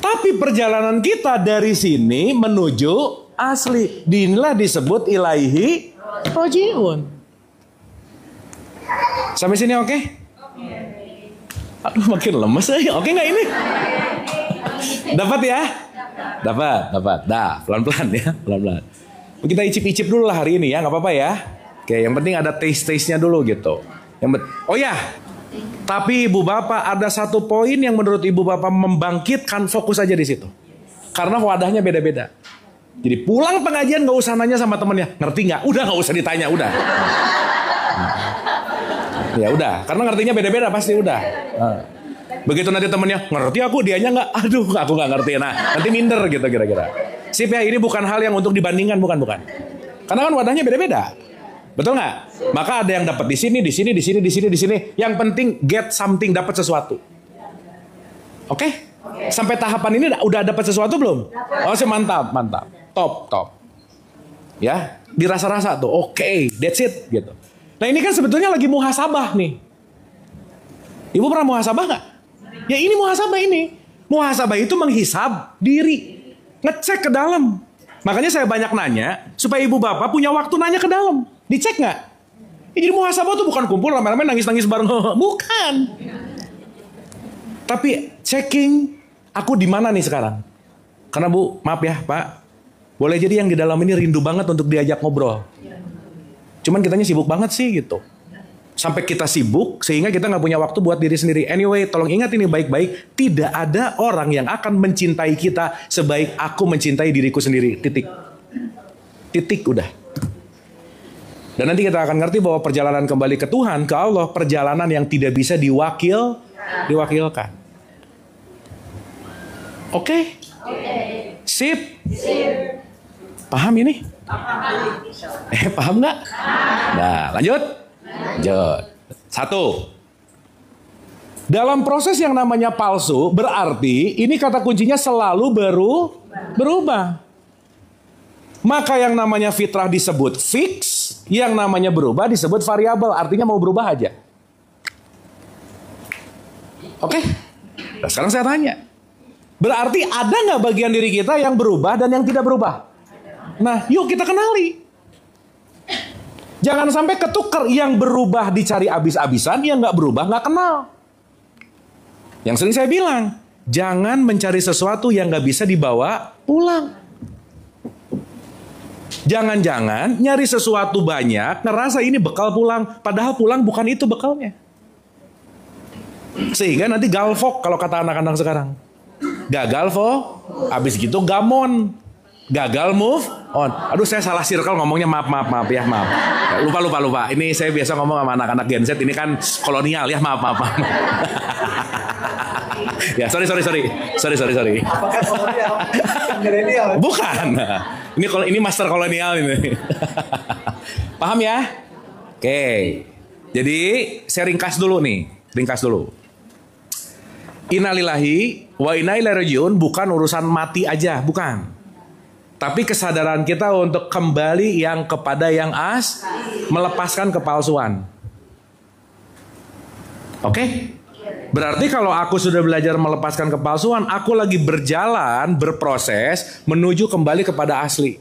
Tapi perjalanan kita dari sini menuju asli, inilah disebut ilaihi rojiun. Sampai sini oke? Aduh, makin lemes ya. Oke nggak ini? Dapat ya? Dapat. Dah, pelan-pelan ya, pelan-pelan. Kita icip-icip dulu lah hari ini ya, nggak apa-apa ya. Oke, yang penting ada taste-nya dulu gitu. Oh ya, tapi ibu bapak ada satu poin yang menurut ibu bapak membangkitkan, fokus aja di situ. Karena wadahnya beda-beda. Jadi pulang pengajian nggak usah nanya sama temennya, ngerti nggak? Udah nggak usah ditanya, udah. Ya udah, karena ngertinya beda-beda pasti udah. Begitu nanti temennya ngerti aku, dianya nggak, aduh aku nggak ngerti. Nah, nanti minder gitu kira-kira. Sip ya, ini bukan hal yang untuk dibandingkan, bukan. Karena kan wadahnya beda-beda. Betul nggak? Maka ada yang dapat di sini. Yang penting get something, dapat sesuatu. Oke? Sampai tahapan ini udah dapat sesuatu belum? Oh, sih mantap. Top. Ya, dirasa-rasa tuh. Oke, that's it gitu. Nah, ini kan sebetulnya lagi muhasabah nih. Ibu pernah muhasabah nggak? Ya ini muhasabah ini. Muhasabah itu menghisab diri. Ngecek ke dalam. Makanya saya banyak nanya supaya ibu bapak punya waktu nanya ke dalam. Dicek nggak? Ya, jadi muhasabah tuh bukan kumpul rame-rame nangis-nangis bareng. Bukan. Tapi checking aku di mana nih sekarang. Karena Bu, maaf ya Pak. Boleh jadi yang di dalam ini rindu banget untuk diajak ngobrol. Cuman kitanya sibuk banget sih gitu. Sampai kita sibuk sehingga kita nggak punya waktu buat diri sendiri. Anyway, tolong ingat ini baik-baik. Tidak ada orang yang akan mencintai kita sebaik aku mencintai diriku sendiri. Titik udah. Dan nanti kita akan ngerti bahwa perjalanan kembali ke Tuhan, ke Allah, perjalanan yang tidak bisa diwakilkan. Oke? Sip? Paham ini? Paham nggak? Nah, lanjut. 1. Dalam proses yang namanya palsu, berarti ini kata kuncinya selalu berubah. Maka yang namanya fitrah disebut fix, yang namanya berubah disebut variabel, artinya mau berubah aja. Oke? Nah, sekarang saya tanya. Berarti ada nggak bagian diri kita yang berubah dan yang tidak berubah? Nah, yuk kita kenali. Jangan sampai ketukar, yang berubah dicari abis-abisan, yang nggak berubah nggak kenal. Yang sering saya bilang, jangan mencari sesuatu yang nggak bisa dibawa pulang. Jangan-jangan nyari sesuatu banyak, ngerasa ini bekal pulang, padahal pulang bukan itu bekalnya. Sehingga nanti galvok kalau kata anak-anak sekarang. Gagal abis gitu gamon. Gagal move on. Aduh, saya salah circle ngomongnya, maaf ya. Lupa. Ini saya biasa ngomong sama anak-anak Gen Z, ini kan kolonial ya, maaf. Ya, sorry. Apakah kolonial? Milenial? Bukan. Ini master kolonial ini. Paham ya? Oke. Jadi saya ringkas dulu. Innalillahi wa inna ilaihi rajiun bukan urusan mati aja, bukan. Tapi kesadaran kita untuk kembali yang kepada yang melepaskan kepalsuan. Oke? Berarti kalau aku sudah belajar melepaskan kepalsuan, aku lagi berjalan, berproses menuju kembali kepada asli.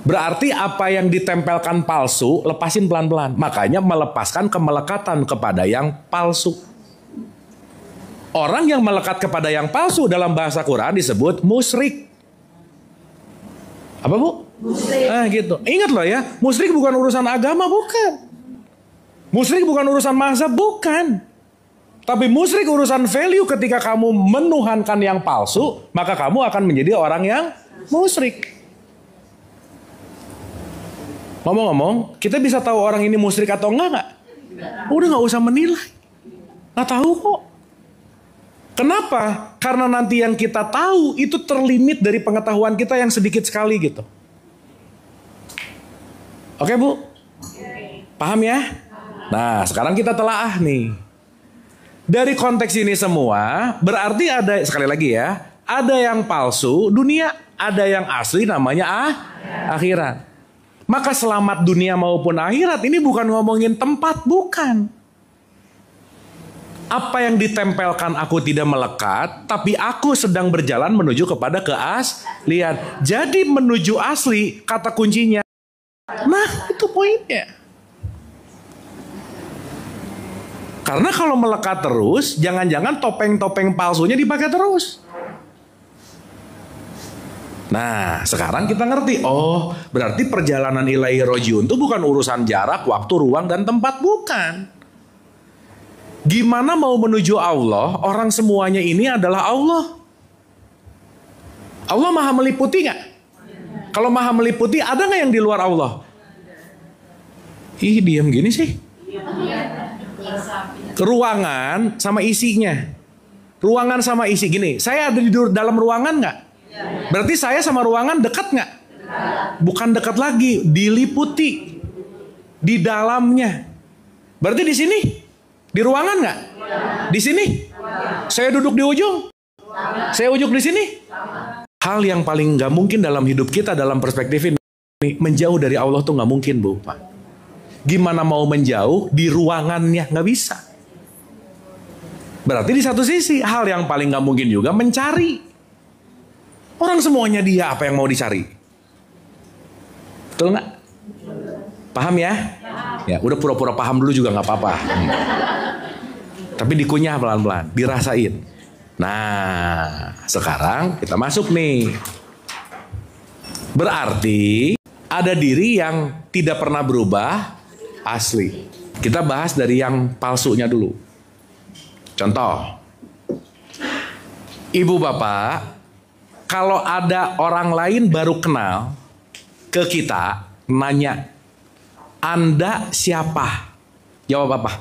Berarti apa yang ditempelkan palsu, lepasin pelan-pelan. Makanya melepaskan kemelekatan kepada yang palsu. Orang yang melekat kepada yang palsu dalam bahasa Quran disebut musyrik. Apa Bu? Musyrik. Gitu. Ingat loh ya, musyrik bukan urusan agama, bukan. Musyrik bukan urusan mazhab, bukan. Tapi musyrik urusan value. Ketika kamu menuhankan yang palsu, maka kamu akan menjadi orang yang musyrik. Ngomong-ngomong, kita bisa tahu orang ini musyrik atau enggak? Udah nggak usah menilai. Nggak tahu kok. Kenapa? Karena nanti yang kita tahu itu terlimit dari pengetahuan kita yang sedikit sekali gitu. Oke Bu? Paham ya? Nah, sekarang kita telaah nih. Dari konteks ini semua, berarti ada, sekali lagi ya, ada yang palsu, dunia, ada yang asli namanya akhirat. Maka selamat dunia maupun akhirat ini bukan ngomongin tempat, bukan. Apa yang ditempelkan aku tidak melekat, tapi aku sedang berjalan menuju kepada keaslian. Jadi menuju asli, kata kuncinya. Nah, itu poinnya. Karena kalau melekat terus, jangan-jangan topeng-topeng palsunya dipakai terus. Nah, sekarang kita ngerti. Oh, berarti perjalanan ilahi rojiun itu bukan urusan jarak, waktu, ruang, dan tempat. Bukan. Gimana mau menuju Allah, orang semuanya ini adalah Allah. Allah maha meliputi nggak? Kalau maha meliputi, ada nggak yang di luar Allah? Ih, diam gini sih. Ruangan sama isinya. Ruangan sama isi, gini. Saya ada di dalam ruangan nggak? Berarti saya sama ruangan dekat nggak? Bukan dekat lagi, diliputi di dalamnya. Berarti di sini, di ruangan nggak? Di sini, saya duduk di ujung, saya ujung di sini. Hal yang paling nggak mungkin dalam hidup kita dalam perspektif ini, menjauh dari Allah tuh nggak mungkin, Bu, Pak. Gimana mau menjauh di ruangannya, nggak bisa. Berarti di satu sisi hal yang paling nggak mungkin juga mencari. Orang semuanya dia, apa yang mau dicari? Betul nggak? Paham ya? Ya, udah pura-pura paham dulu juga nggak apa-apa. Tapi dikunyah pelan-pelan, dirasain. Nah, sekarang kita masuk nih. Berarti ada diri yang tidak pernah berubah, asli. Kita bahas dari yang palsunya dulu. Contoh, ibu bapak, kalau ada orang lain baru kenal ke kita, nanya, Anda siapa? Jawab apa?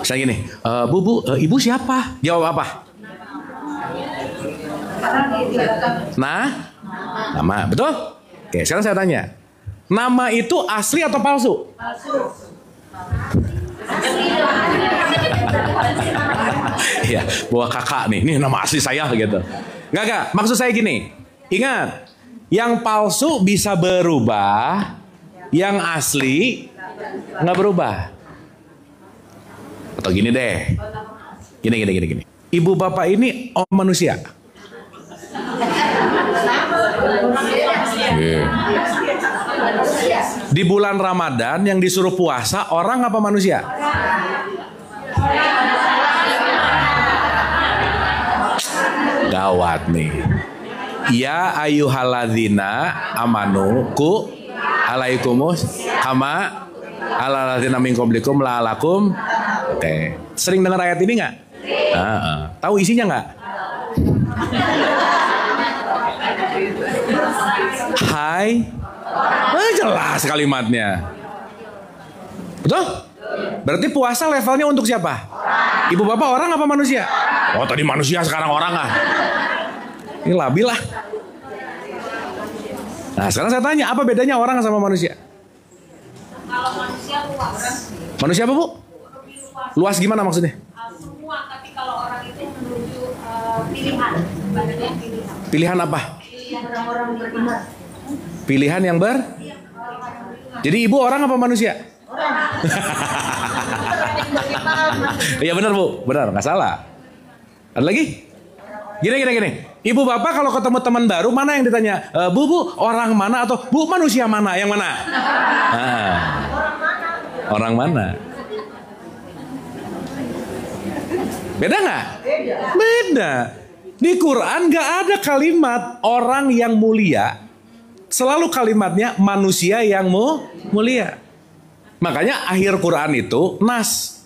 Misalnya gini, ibu siapa? Jawab apa? Nah, nama, betul? Oke, sekarang saya tanya, nama itu asli atau palsu? Palsu. Iya, bawa kakak nih, ini nama asli saya gitu. Enggak, maksud saya gini, ingat, yang palsu bisa berubah, yang asli nggak berubah. Atau gini deh, gini. Ibu bapak ini manusia. Di bulan Ramadan yang disuruh puasa orang apa manusia? Gawat nih. Ya ayyuhalladzina amanu ku alaikumus kama alalladzina min qablikum la'alakum. Oke. Sering dengar ayat ini nggak? Tahu isinya nggak? Hai. Jelas kalimatnya. Betul? Berarti puasa levelnya untuk siapa? Ibu bapak orang apa manusia? Oh, tadi manusia, sekarang orang ah. Ini labil lah. Nah, sekarang saya tanya, apa bedanya orang sama manusia? Kalau manusia luas. Manusia apa, Bu? Luas gimana maksudnya? Semua, tapi kalau orang itu menuju pilihan. Badannya pilihan. Pilihan apa? Pilihan orang beriman. Pilihan yang Jadi ibu orang apa manusia? Orang. Iya benar, Bu, benar, nggak salah. Ada lagi? Gini. Ibu bapak kalau ketemu teman baru, mana yang ditanya? Bu, orang mana atau Bu manusia mana? Yang mana? Nah, orang mana? Beda nggak? Beda. Di Quran nggak ada kalimat orang yang mulia. Selalu kalimatnya manusia yang mulia. Makanya akhir Quran itu nas.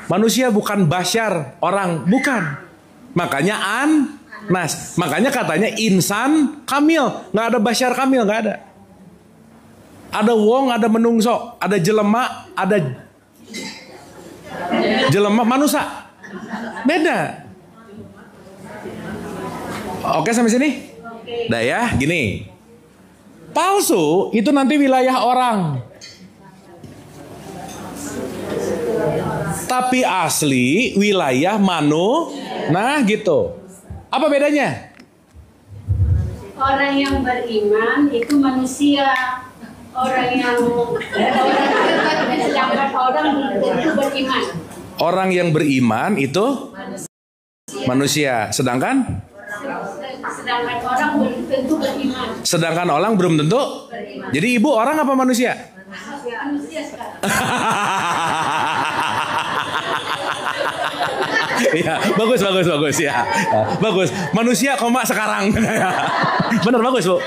Manusia bukan basyar, orang, bukan. Makanya nas. Makanya katanya insan kamil. Nggak ada basyar kamil, nggak ada. Ada wong, ada menungso, ada jelema, ada jelema manusia. Beda. Oke sampai sini? Dah ya, gini. Palsu itu nanti wilayah orang. Tapi asli wilayah Nah gitu. Apa bedanya? Orang yang beriman itu manusia. Sedangkan orang itu beriman. Orang yang beriman itu manusia. Sedangkan orang belum tentu beriman. Sedangkan orang belum tentu beriman. Jadi ibu orang apa manusia? Manusia sekarang. Ya, bagus ya. Bagus. Manusia sekarang. Benar bagus, Bu.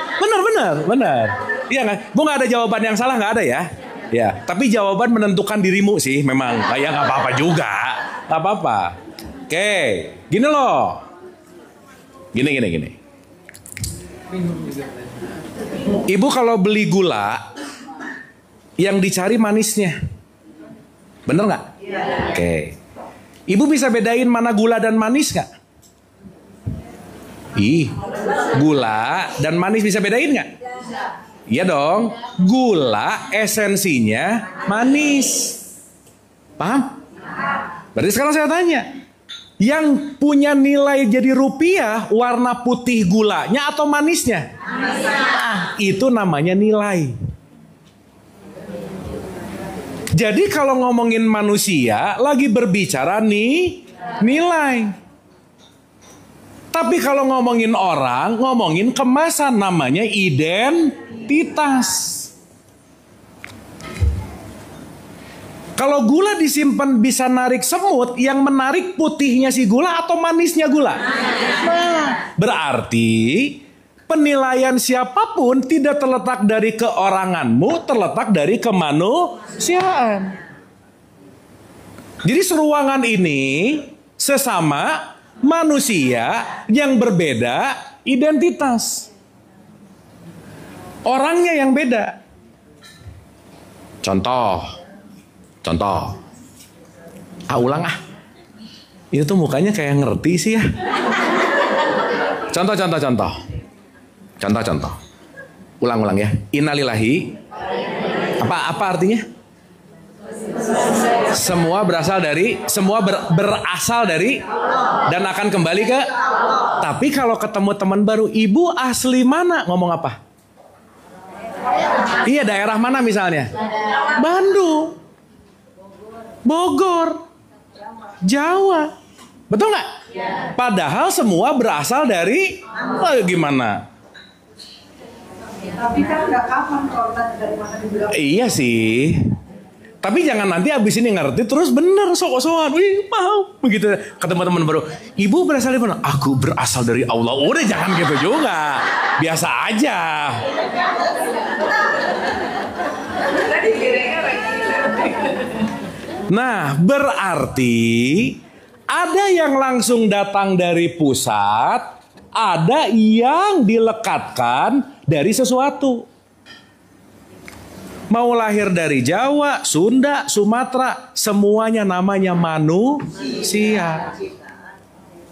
Benar. Iya kan? Bu nggak ada jawaban yang salah, nggak ada ya. Ya, tapi jawaban menentukan dirimu sih memang. Kayak nggak apa-apa juga. Nggak apa-apa. Oke, gini loh. Gini. Ibu kalau beli gula, yang dicari manisnya. Bener nggak? Oke. Ibu bisa bedain mana gula dan manis nggak? Gula dan manis bisa bedain nggak? Iya dong. Gula esensinya manis. Paham? Berarti sekarang saya tanya, yang punya nilai jadi rupiah warna putih gulanya atau manisnya? Itu namanya nilai. Jadi kalau ngomongin manusia lagi berbicara nilai. Tapi kalau ngomongin orang, ngomongin kemasan, namanya identitas. Kalau gula disimpan bisa narik semut, yang menarik putihnya si gula atau manisnya gula? Nah, berarti penilaian siapapun tidak terletak dari keoranganmu, terletak dari kemanusiaan. Jadi seruangan ini sesama manusia yang berbeda identitas. Orangnya yang beda. Contoh. Ulang. Itu tuh mukanya kayak ngerti sih ya. Contoh. Ulang ya. Innalillahi. Apa artinya? Semua berasal dari dan akan kembali ke. Tapi kalau ketemu teman baru, ibu asli mana? Ngomong apa? Iya, daerah mana misalnya? Bandung, Bogor, Jawa. Betul nggak? Padahal semua berasal dari gimana? Tapi kan nggak kapan kalau dari mana dibilang. Iya sih. Tapi jangan nanti abis ini ngerti terus bener sok-sokan. Wih, mau begitu ketemu teman baru. Ibu berasal dari mana? Aku berasal dari Allah. Udah jangan gitu juga. Biasa aja. Nah, berarti ada yang langsung datang dari pusat, ada yang dilekatkan dari sesuatu. Mau lahir dari Jawa, Sunda, Sumatera, semuanya namanya manusia.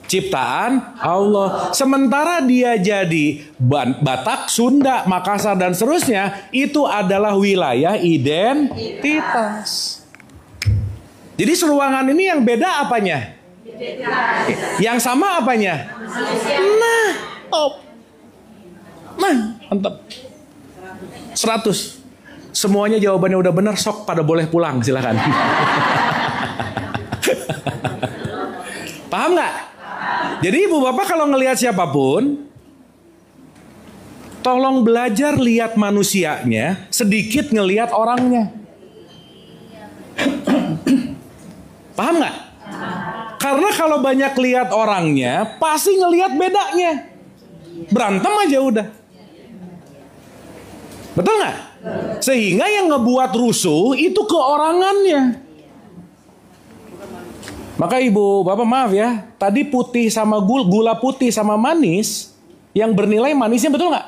Ciptaan Allah. Sementara dia jadi Batak, Sunda, Makassar dan seterusnya, itu adalah wilayah identitas. Jadi seruangan ini yang beda apanya? Yang sama apanya? Mantap. 100. Semuanya jawabannya udah benar, sok pada boleh pulang, silakan. Paham nggak? Jadi ibu bapak kalau ngelihat siapapun, tolong belajar lihat manusianya, sedikit ngelihat orangnya. Paham nggak? Karena kalau banyak lihat orangnya, pasti ngelihat bedanya. Berantem aja udah. Betul nggak? Sehingga yang ngebuat rusuh itu keorangannya. Maka ibu bapak maaf ya, tadi putih sama gula putih sama manis, yang bernilai manisnya betul nggak?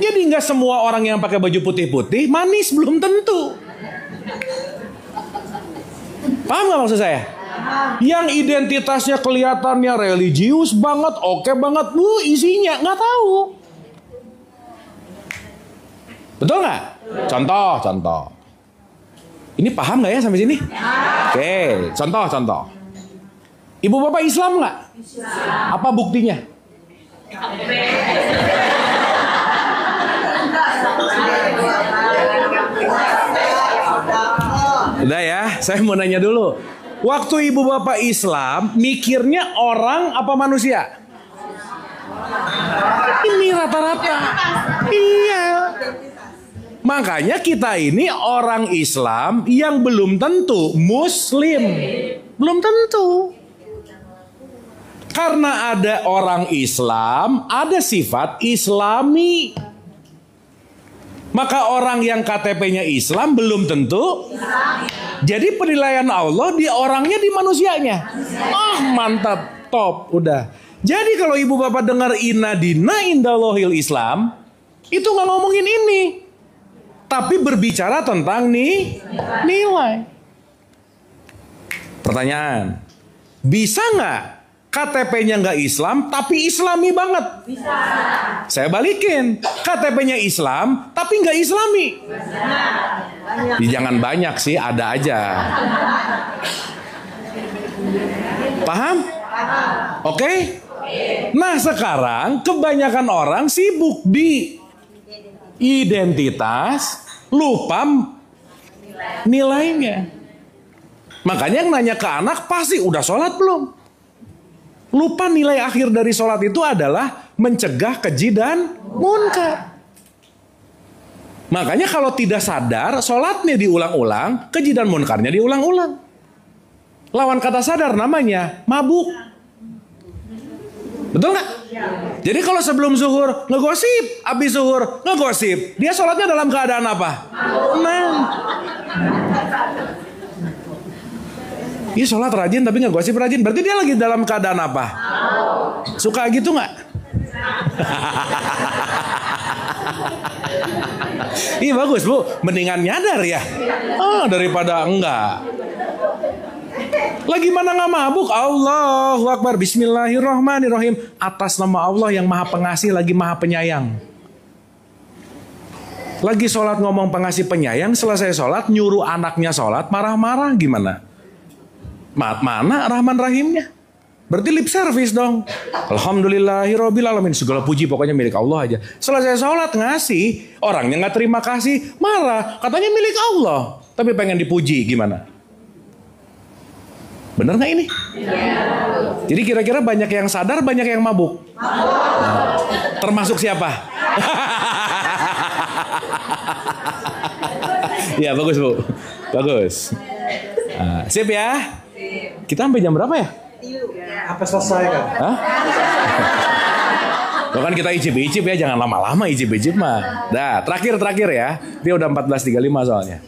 Jadi nggak semua orang yang pakai baju putih-putih manis, belum tentu. Paham nggak maksud saya? Yang identitasnya kelihatannya religius banget, oke banget, isinya nggak tahu. Betul nggak? Contoh. Ini paham nggak ya sampai sini? Oke, contoh. Ibu bapak Islam nggak? Apa buktinya? Udah ya, saya mau nanya dulu. Waktu ibu bapak Islam, mikirnya orang apa manusia? Ini rata-rata. Iya. Makanya kita ini orang Islam yang belum tentu Muslim. Belum tentu. Karena ada orang Islam, ada sifat Islami. Maka orang yang KTP-nya Islam belum tentu. Jadi penilaian Allah di orangnya, di manusianya. Mantap, top, udah. Jadi kalau ibu bapak dengar inna dina indallahil Islam, itu nggak ngomongin ini, tapi berbicara tentang nilai. Pertanyaan, bisa nggak KTP-nya nggak Islam tapi Islami banget? Bisa. Saya balikin, KTP-nya Islam tapi nggak Islami. Jangan banyak sih, ada aja. Paham? Oke? Nah sekarang kebanyakan orang sibuk di identitas, lupa nilainya. Makanya yang nanya ke anak pasti udah sholat belum? Lupa nilai akhir dari sholat itu adalah mencegah keji dan munkar. Makanya kalau tidak sadar, sholatnya diulang-ulang, keji dan munkarnya diulang-ulang. Lawan kata sadar namanya mabuk. Betul nggak? Jadi kalau sebelum zuhur ngegosip, habis zuhur ngegosip, dia sholatnya dalam keadaan apa? Dia sholat rajin tapi ngegosip rajin, berarti dia lagi dalam keadaan apa? Suka gitu nggak? Iya bagus bu, mendingan nyadar ya, daripada enggak. Lagi mana nggak mabuk? Allahu Akbar, Bismillahirrahmanirrahim. Atas nama Allah yang maha pengasih lagi maha penyayang. Lagi sholat ngomong pengasih penyayang, selesai sholat nyuruh anaknya sholat, marah-marah gimana? Mana Rahman Rahimnya? Berarti lip service dong. Alhamdulillahirabbil alamin, segala puji pokoknya milik Allah aja. Selesai sholat ngasih, orangnya nggak terima kasih, marah, katanya milik Allah, tapi pengen dipuji gimana? Bener nggak ini? Jadi kira-kira banyak yang sadar, banyak yang mabuk. Nah, termasuk siapa? Ya bagus bu, bagus. Nah, sip ya. Kita sampai jam berapa ya? Apa selesai kan? Hah? Bahkan kita icip-icip ya, jangan lama-lama icip-icip mah. Dah, terakhir ya. Dia udah 14.35 soalnya.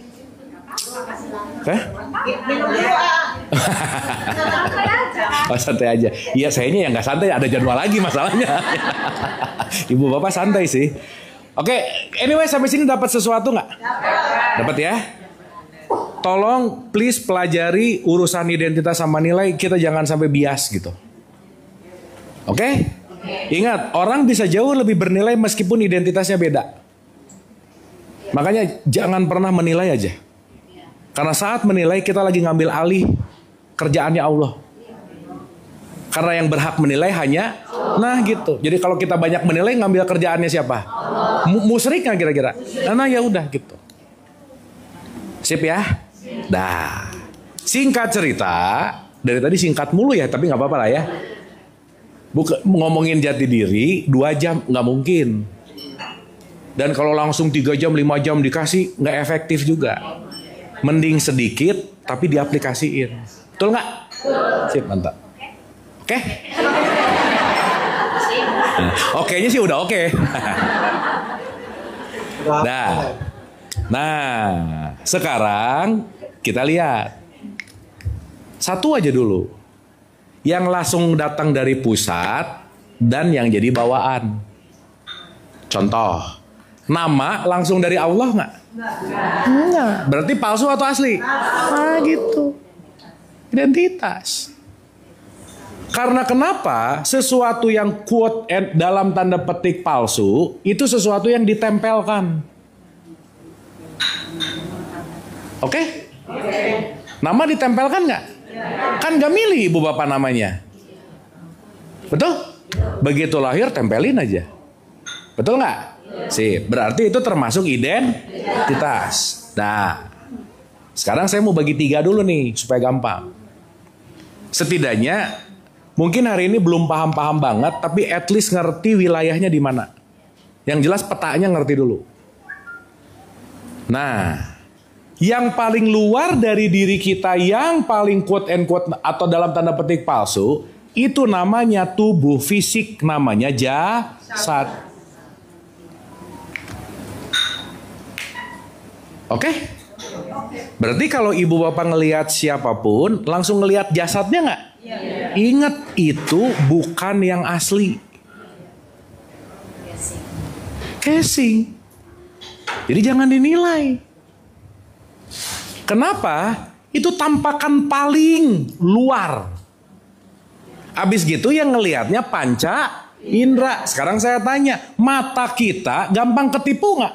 Oke? Oh, santai aja. Iya, sayanya yang nggak santai, ada jadwal lagi masalahnya. Ibu bapak santai sih. Oke, anyway sampai sini dapat sesuatu nggak? Dapat ya. Tolong please pelajari urusan identitas sama nilai, kita jangan sampai bias gitu. Oke? Ingat, orang bisa jauh lebih bernilai meskipun identitasnya beda. Makanya jangan pernah menilai aja. Karena saat menilai kita lagi ngambil alih kerjaannya Allah. Karena yang berhak menilai hanya, nah gitu. Jadi kalau kita banyak menilai, ngambil kerjaannya siapa? Musyrik nggak kira-kira? Nah ya udah gitu. Sip ya. Dah. Singkat cerita, dari tadi singkat mulu ya, tapi nggak apa-apa lah ya. Ngomongin jati diri 2 jam nggak mungkin. Dan kalau langsung 3 jam, 5 jam dikasih nggak efektif juga. Mending sedikit tapi diaplikasiin. Betul nggak? Sip, mantap. Oke? Oke-nya sih udah oke. Nah, sekarang kita lihat. Satu aja dulu. Yang langsung datang dari pusat dan yang jadi bawaan. Contoh, nama langsung dari Allah nggak? Enggak. Berarti palsu atau asli? Gitu. Identitas. Karena kenapa? Sesuatu yang quote dalam tanda petik palsu itu sesuatu yang ditempelkan. Oke? Nama ditempelkan nggak? Kan nggak milih ibu bapak namanya. Betul? Begitu lahir tempelin aja. Betul nggak? Sip. Berarti itu termasuk identitas. Nah, sekarang saya mau bagi 3 dulu nih supaya gampang. Setidaknya mungkin hari ini belum paham-paham banget, tapi at least ngerti wilayahnya di mana. Yang jelas petanya ngerti dulu. Nah, yang paling luar dari diri kita, yang paling quote and quote atau dalam tanda petik palsu, itu namanya tubuh fisik, namanya jasad. Oke? Berarti kalau ibu bapak ngelihat siapapun, langsung ngelihat jasadnya nggak? Ingat, itu bukan yang asli. Casing. Jadi jangan dinilai. Kenapa? Itu tampakan paling luar. Abis gitu yang ngelihatnya panca indera. Sekarang saya tanya, mata kita gampang ketipu nggak?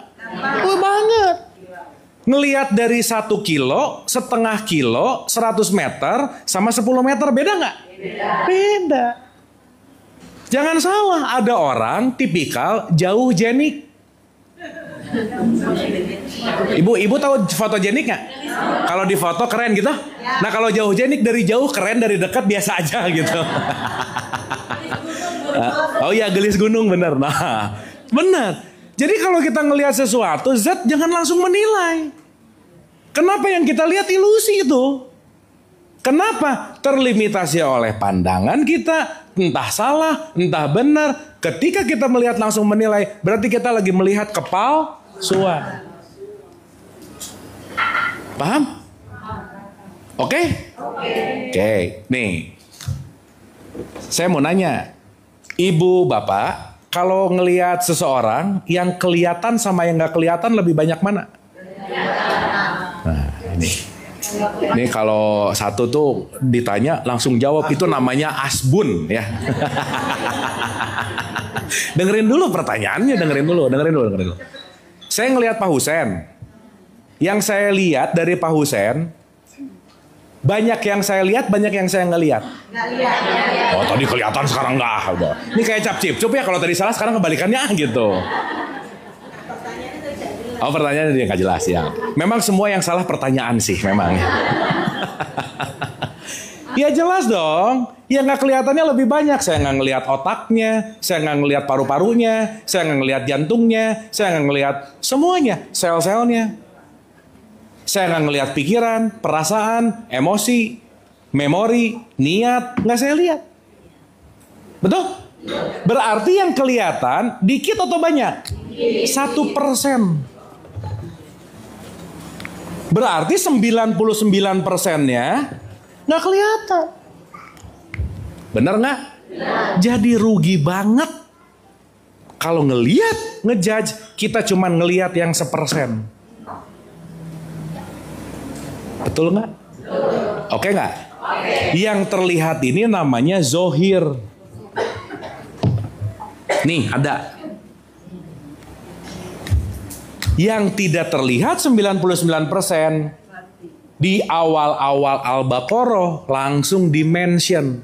Oh, banget. Ngelihat dari 1 kilo, setengah kilo, 100 meter, sama 10 meter, beda nggak? Beda. Jangan salah, ada orang tipikal jauh jenik. Ibu tahu fotogenik nggak? Kalau di foto keren gitu. Nah kalau jauh jenik, dari jauh keren, dari dekat biasa aja gitu. Oh iya, gelis gunung, bener. Nah, bener. Jadi kalau kita ngelihat sesuatu, zat jangan langsung menilai. Kenapa yang kita lihat ilusi itu? Kenapa? Terlimitasi oleh pandangan kita, entah salah, entah benar. Ketika kita melihat langsung menilai, berarti kita lagi melihat kepalsuan. Paham? Oke? Oke. Nih, saya mau nanya, ibu bapak, kalau ngelihat seseorang, yang kelihatan sama yang nggak kelihatan lebih banyak mana? Nah, ini kalau satu tuh ditanya langsung jawab, itu namanya asbun ya. Dengerin dulu pertanyaannya, dengerin dulu. Saya ngelihat Pak Husen. Yang saya lihat dari Pak Husen, banyak yang saya lihat, banyak yang saya ngelihat. Oh, tadi kelihatan, sekarang enggak. Udah. Ini kayak cap-cip ya, kalau tadi salah sekarang kebalikannya gitu. Oh, pertanyaannya dia nggak jelas ya. Memang semua yang salah pertanyaan sih memang. Ya jelas dong. Yang nggak kelihatannya lebih banyak. Saya nggak ngelihat otaknya, saya nggak ngelihat paru-parunya, saya nggak ngelihat jantungnya, saya nggak ngelihat semuanya, sel-selnya. Saya nggak ngelihat pikiran, perasaan, emosi, memori, niat, nggak saya lihat. Betul? Berarti yang kelihatan dikit atau banyak? 1%. Berarti 99%-nya nggak kelihatan. Bener nggak? Jadi rugi banget kalau ngelihat, ngejudge, kita cuma ngelihat yang 1%. Betul nggak? Oke nggak? Yang terlihat ini namanya zohir. Nih ada. Yang tidak terlihat 99%. Di awal-awal Al-Baqarah langsung dimention.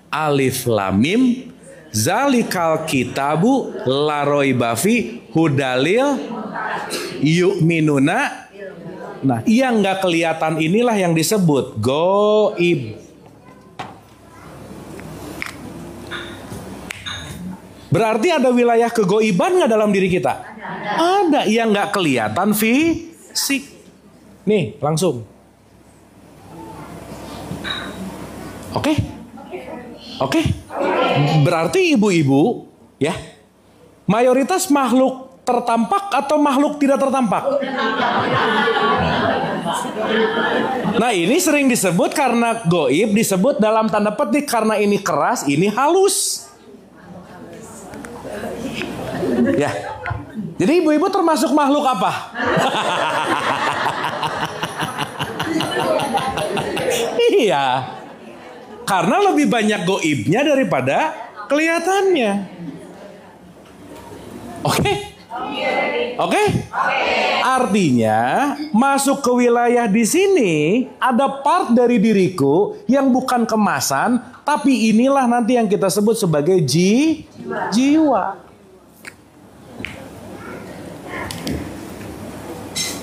Alif Lam Mim zalikal kitabu la raiba fi hudalil yu'minuna. Nah, yang nggak kelihatan inilah yang disebut goib. Berarti ada wilayah kegoiban nggak dalam diri kita? Ada. Yang nggak kelihatan fisik. Nih, langsung. Oke? Oke? Berarti ibu-ibu, ya, mayoritas makhluk tertampak atau makhluk tidak tertampak? Nah, ini sering disebut karena goib, disebut dalam tanda petik karena ini keras, ini halus. Ya. Jadi ibu-ibu termasuk makhluk apa? Iya. Karena lebih banyak goibnya daripada kelihatannya. Oke? Oke? Artinya masuk ke wilayah di sini ada part dari diriku yang bukan kemasan, tapi inilah nanti yang kita sebut sebagai jiwa.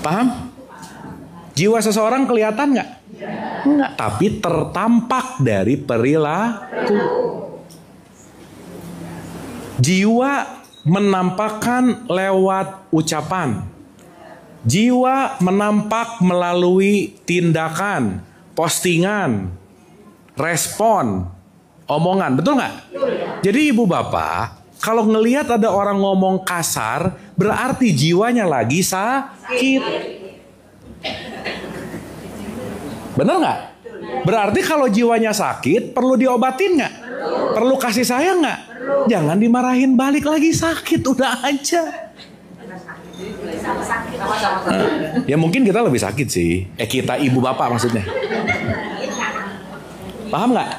Paham? Jiwa seseorang kelihatan nggak? Enggak, tapi tertampak dari perilaku. Jiwa menampakkan lewat ucapan. Jiwa menampak melalui tindakan, postingan, respon, omongan. Betul nggak? Jadi ibu bapak, kalau ngelihat ada orang ngomong kasar, berarti jiwanya lagi sakit. Bener nggak? Berarti kalau jiwanya sakit, perlu diobatin nggak? Perlu kasih sayang nggak? Jangan dimarahin balik lagi, sakit udah aja. Ya mungkin kita lebih sakit sih. Kita ibu bapak maksudnya. Paham nggak?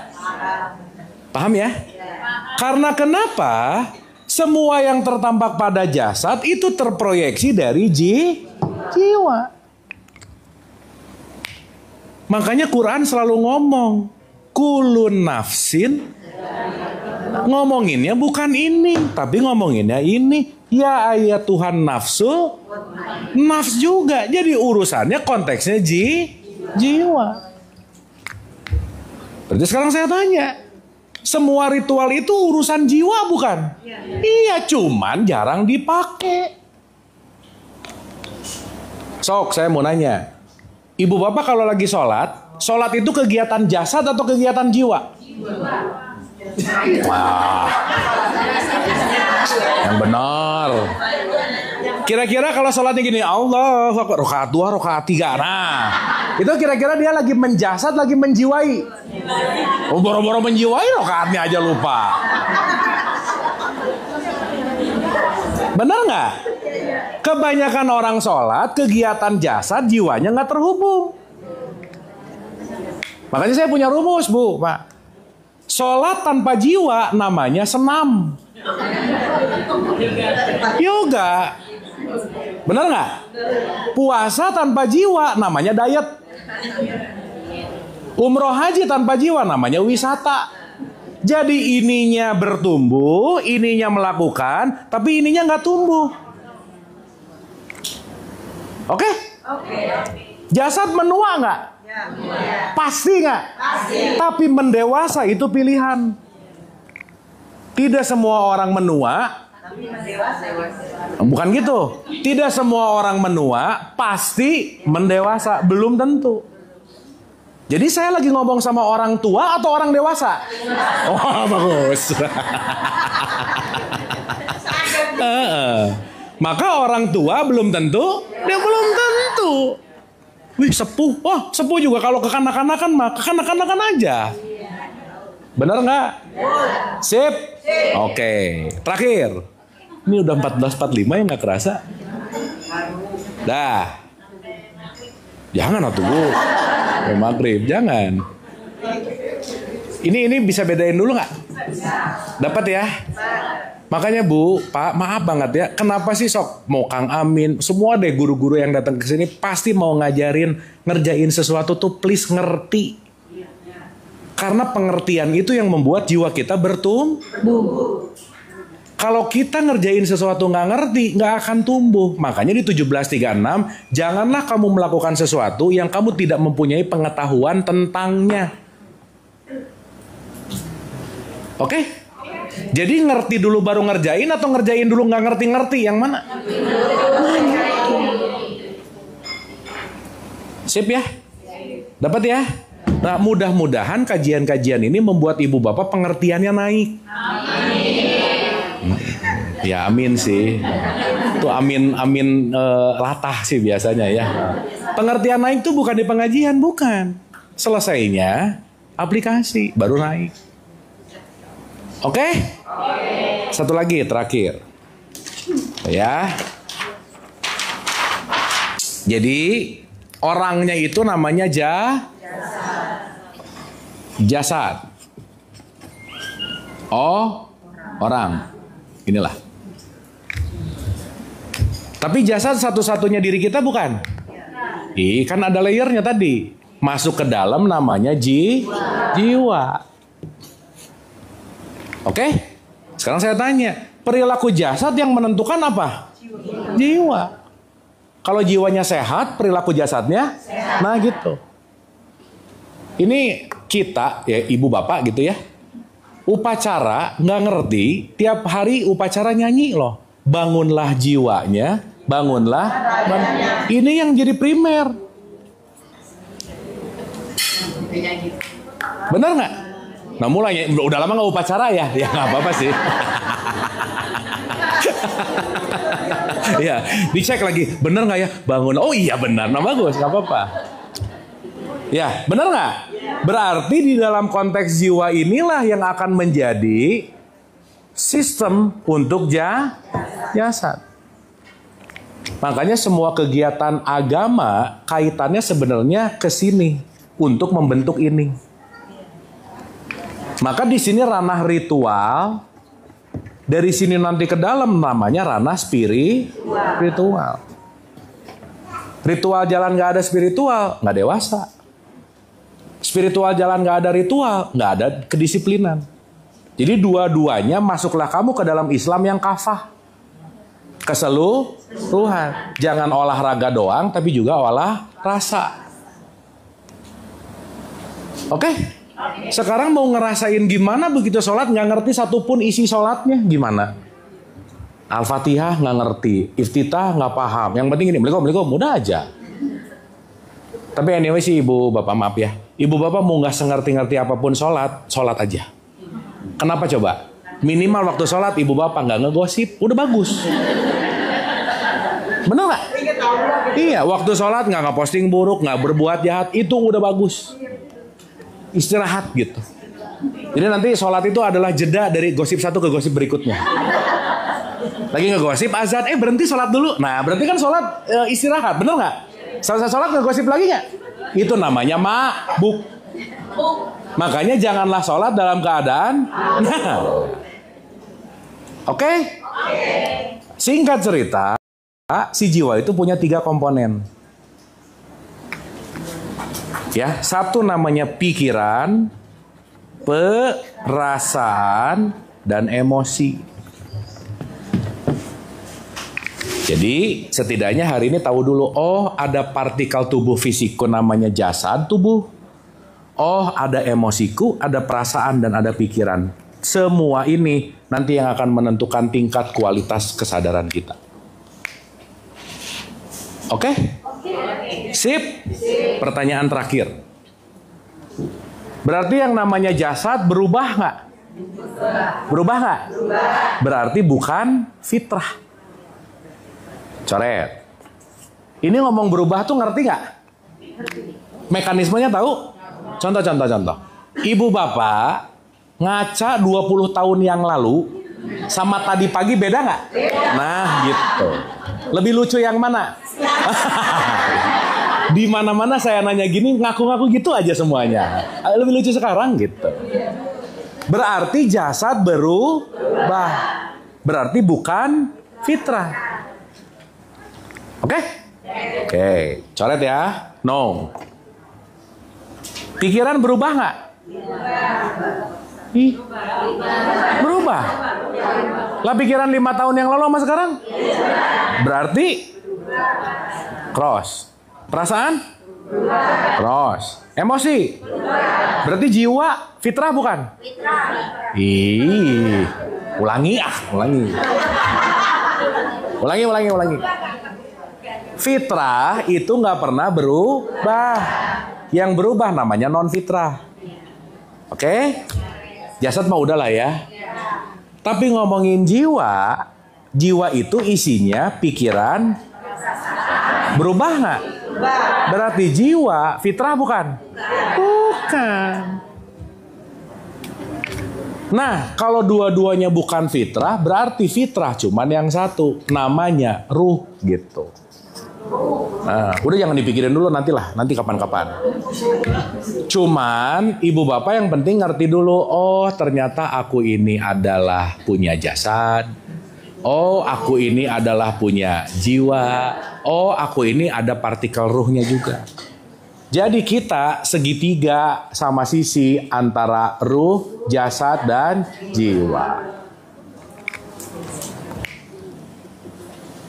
Paham ya? Karena kenapa? Semua yang tertampak pada jasad itu terproyeksi dari jiwa. Makanya Quran selalu ngomong kulun nafsin. Ngomonginnya bukan ini, tapi ngomonginnya ini. Ya ayat Tuhan nafsu, nafs juga. Jadi urusannya konteksnya jiwa. Berarti sekarang saya tanya, semua ritual itu urusan jiwa bukan? Iya, cuman jarang dipakai. Sok, saya mau nanya, ibu bapak kalau lagi sholat itu kegiatan jasad atau kegiatan jiwa? Wah, yang benar. Kira-kira kalau sholatnya gini, Allah, rakaat 2, rakaat 3. Nah, itu kira-kira dia lagi menjasad, lagi menjiwai. Oh, boro-boro menjiwai, rakaatnya aja lupa. Benar nggak? Kebanyakan orang sholat, kegiatan jasad, jiwanya nggak terhubung. Makanya saya punya rumus, Bu, Pak. Sholat tanpa jiwa namanya senam. Yoga. Benar nggak? Puasa tanpa jiwa namanya diet. Umroh haji tanpa jiwa namanya wisata. Jadi ininya bertumbuh, ininya melakukan, tapi ininya nggak tumbuh. Oke? Jasad menua nggak? Pasti nggak? Tapi mendewasa itu pilihan. Tidak semua orang menua. Bukan gitu. Tidak semua orang menua pasti mendewasa. Belum tentu. Jadi saya lagi ngomong sama orang tua atau orang dewasa? Oh, bagus. Maka orang tua belum tentu. Dia belum tentu. Wih, sepuh. Oh, sepuh juga kalau kekanak-kanakan mah kekanak-kanakan aja. Bener nggak? Sip. Oke. Terakhir. Ini udah 14.45 ya, nggak kerasa. Dah. Jangan atuh Bu. Maghrib, jangan. Ini bisa bedain dulu nggak? Dapat ya? Makanya Bu, Pak, maaf banget ya. Kenapa sih sok mau Kang Amin, semua deh guru-guru yang datang ke sini pasti mau ngerjain sesuatu tuh please ngerti. Karena pengertian itu yang membuat jiwa kita bertumbuh. Kalau kita ngerjain sesuatu nggak ngerti, nggak akan tumbuh. Makanya di 1736, janganlah kamu melakukan sesuatu yang kamu tidak mempunyai pengetahuan tentangnya. Oke? Jadi ngerti dulu baru ngerjain atau ngerjain dulu nggak ngerti-ngerti? Yang mana? Sip ya? Dapat ya? Nah, mudah-mudahan kajian-kajian ini membuat ibu bapak pengertiannya naik. Ya amin sih. Itu amin latah sih biasanya ya. Pengertian naik tuh bukan di pengajian, bukan. Selesainya aplikasi baru naik. Oke? Satu lagi terakhir. Ya. Jadi orangnya itu namanya jasad. Oh, orang. Inilah. Tapi jasad satu-satunya diri kita bukan? Kan ada layernya tadi. Masuk ke dalam namanya jiwa. Oke? Sekarang saya tanya, perilaku jasad yang menentukan apa? Jiwa. Kalau jiwanya sehat, perilaku jasadnya sehat. Nah gitu. Ini kita, ya ibu bapak gitu ya. Upacara nggak ngerti, tiap hari upacara nyanyi loh. Bangunlah jiwanya, bangunlah. Ini yang jadi primer. Benar nggak? Nah mulainya, udah lama nggak upacara ya? Ya nggak apa-apa sih. Ya, dicek lagi, benar nggak ya? Bangun, oh iya benar, nah bagus, nggak apa-apa. Ya, benar nggak? Berarti di dalam konteks jiwa inilah yang akan menjadi sistem untuk jasad. Makanya semua kegiatan agama kaitannya sebenarnya ke sini untuk membentuk ini. Maka di sini ranah ritual, dari sini nanti ke dalam namanya ranah spiritual. Ritual jalan nggak ada spiritual, nggak dewasa. Spiritual jalan nggak ada ritual, nggak ada kedisiplinan. Jadi dua-duanya masuklah kamu ke dalam Islam yang kafah. Keseluruhan. Jangan olahraga doang, tapi juga olah rasa. Oke? Sekarang mau ngerasain gimana begitu sholat nggak ngerti satupun isi sholatnya gimana? Al-Fatihah nggak ngerti, Iftitah nggak paham. Yang penting ini, Assalamualaikum, mudah aja. Tapi anyway sih ibu bapak maaf ya. Ibu bapak mau nggak sengerti-ngerti apapun sholat aja. Kenapa coba? Minimal waktu sholat ibu bapak nggak ngegosip, udah bagus. Bener nggak? Iya, waktu sholat nggak ngeposting buruk, nggak berbuat jahat, itu udah bagus. Istirahat gitu. Jadi nanti sholat itu adalah jeda dari gosip satu ke gosip berikutnya. Lagi ngegosip azan, berhenti sholat dulu. Nah berarti kan sholat istirahat, bener nggak? Selesai sholat ngegosip lagi nggak? Itu namanya mabuk. Makanya janganlah sholat dalam keadaan. Nah, oke? Singkat cerita, si jiwa itu punya 3 komponen. Ya, satu namanya pikiran, perasaan, dan emosi. Jadi setidaknya hari ini tahu dulu, oh ada partikel tubuh fisikku namanya jasad tubuh. Oh ada emosiku, ada perasaan, dan ada pikiran. Semua ini nanti yang akan menentukan tingkat kualitas kesadaran kita. Oke? Sip? Pertanyaan terakhir. Berarti yang namanya jasad berubah nggak? Berubah nggak? Berarti bukan fitrah. Coret. Ini ngomong berubah tuh ngerti nggak? Mekanismenya tahu? Contoh. Ibu bapak ngaca 20 tahun yang lalu sama tadi pagi beda nggak? Nah gitu. Lebih lucu yang mana? Di mana-mana saya nanya gini ngaku-ngaku gitu aja semuanya. Lebih lucu sekarang gitu. Berarti jasad berubah. Berarti bukan fitrah. Oke? Coret ya. No. Pikiran berubah nggak? Berubah. Lah pikiran 5 tahun yang lalu sama sekarang? Berarti cross. Perasaan? Cross. Emosi? Berarti jiwa fitrah bukan? Ulangi. Ulangi. Fitrah itu nggak pernah berubah. Yang berubah namanya non fitrah. Oke? Jasad mah udahlah ya. Tapi ngomongin jiwa itu isinya pikiran. Berubah nggak? Berarti jiwa fitrah bukan? Bukan. Nah, kalau dua-duanya bukan fitrah, berarti fitrah cuman yang satu, namanya ruh gitu. Nah, udah jangan dipikirin dulu nanti kapan-kapan. Cuman ibu bapak yang penting ngerti dulu, oh ternyata aku ini adalah punya jasad. Oh, aku ini adalah punya jiwa. Oh, aku ini ada partikel ruhnya juga. Jadi kita segitiga sama sisi antara ruh, jasad, dan jiwa.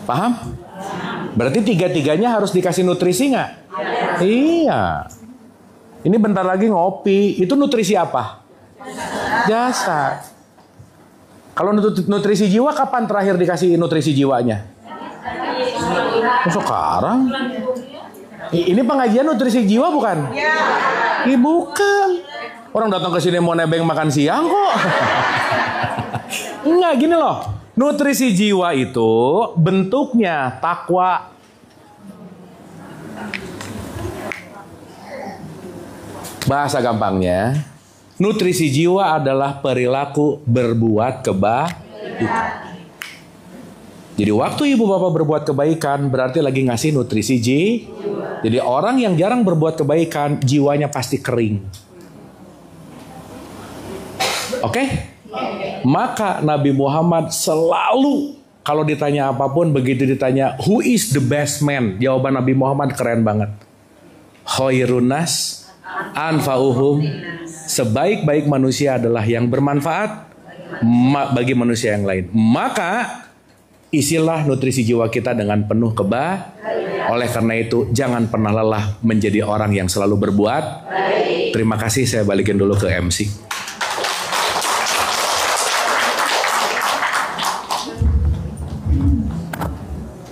Paham? Berarti tiga-tiganya harus dikasih nutrisi nggak? Iya. Ini bentar lagi ngopi. Itu nutrisi apa? Jasad. Kalau nutrisi jiwa kapan terakhir dikasih nutrisi jiwanya? Sekarang. Ini pengajian nutrisi jiwa bukan? Bukan. Orang datang ke sini mau nebeng makan siang kok. Enggak, gini loh. Nutrisi jiwa itu bentuknya takwa. Bahasa gampangnya, nutrisi jiwa adalah perilaku berbuat kebaikan. Jadi waktu ibu bapak berbuat kebaikan berarti lagi ngasih nutrisi jiwa. Jadi orang yang jarang berbuat kebaikan jiwanya pasti kering. Oke? Maka Nabi Muhammad selalu kalau ditanya apapun, begitu ditanya who is the best man, jawaban Nabi Muhammad keren banget. Khairun nas anfa'uhum, sebaik-baik manusia adalah yang bermanfaat bagi manusia yang lain. Maka isilah nutrisi jiwa kita dengan penuh kebaikan. Oleh karena itu jangan pernah lelah menjadi orang yang selalu berbuat baik. Terima kasih, saya balikin dulu ke MC.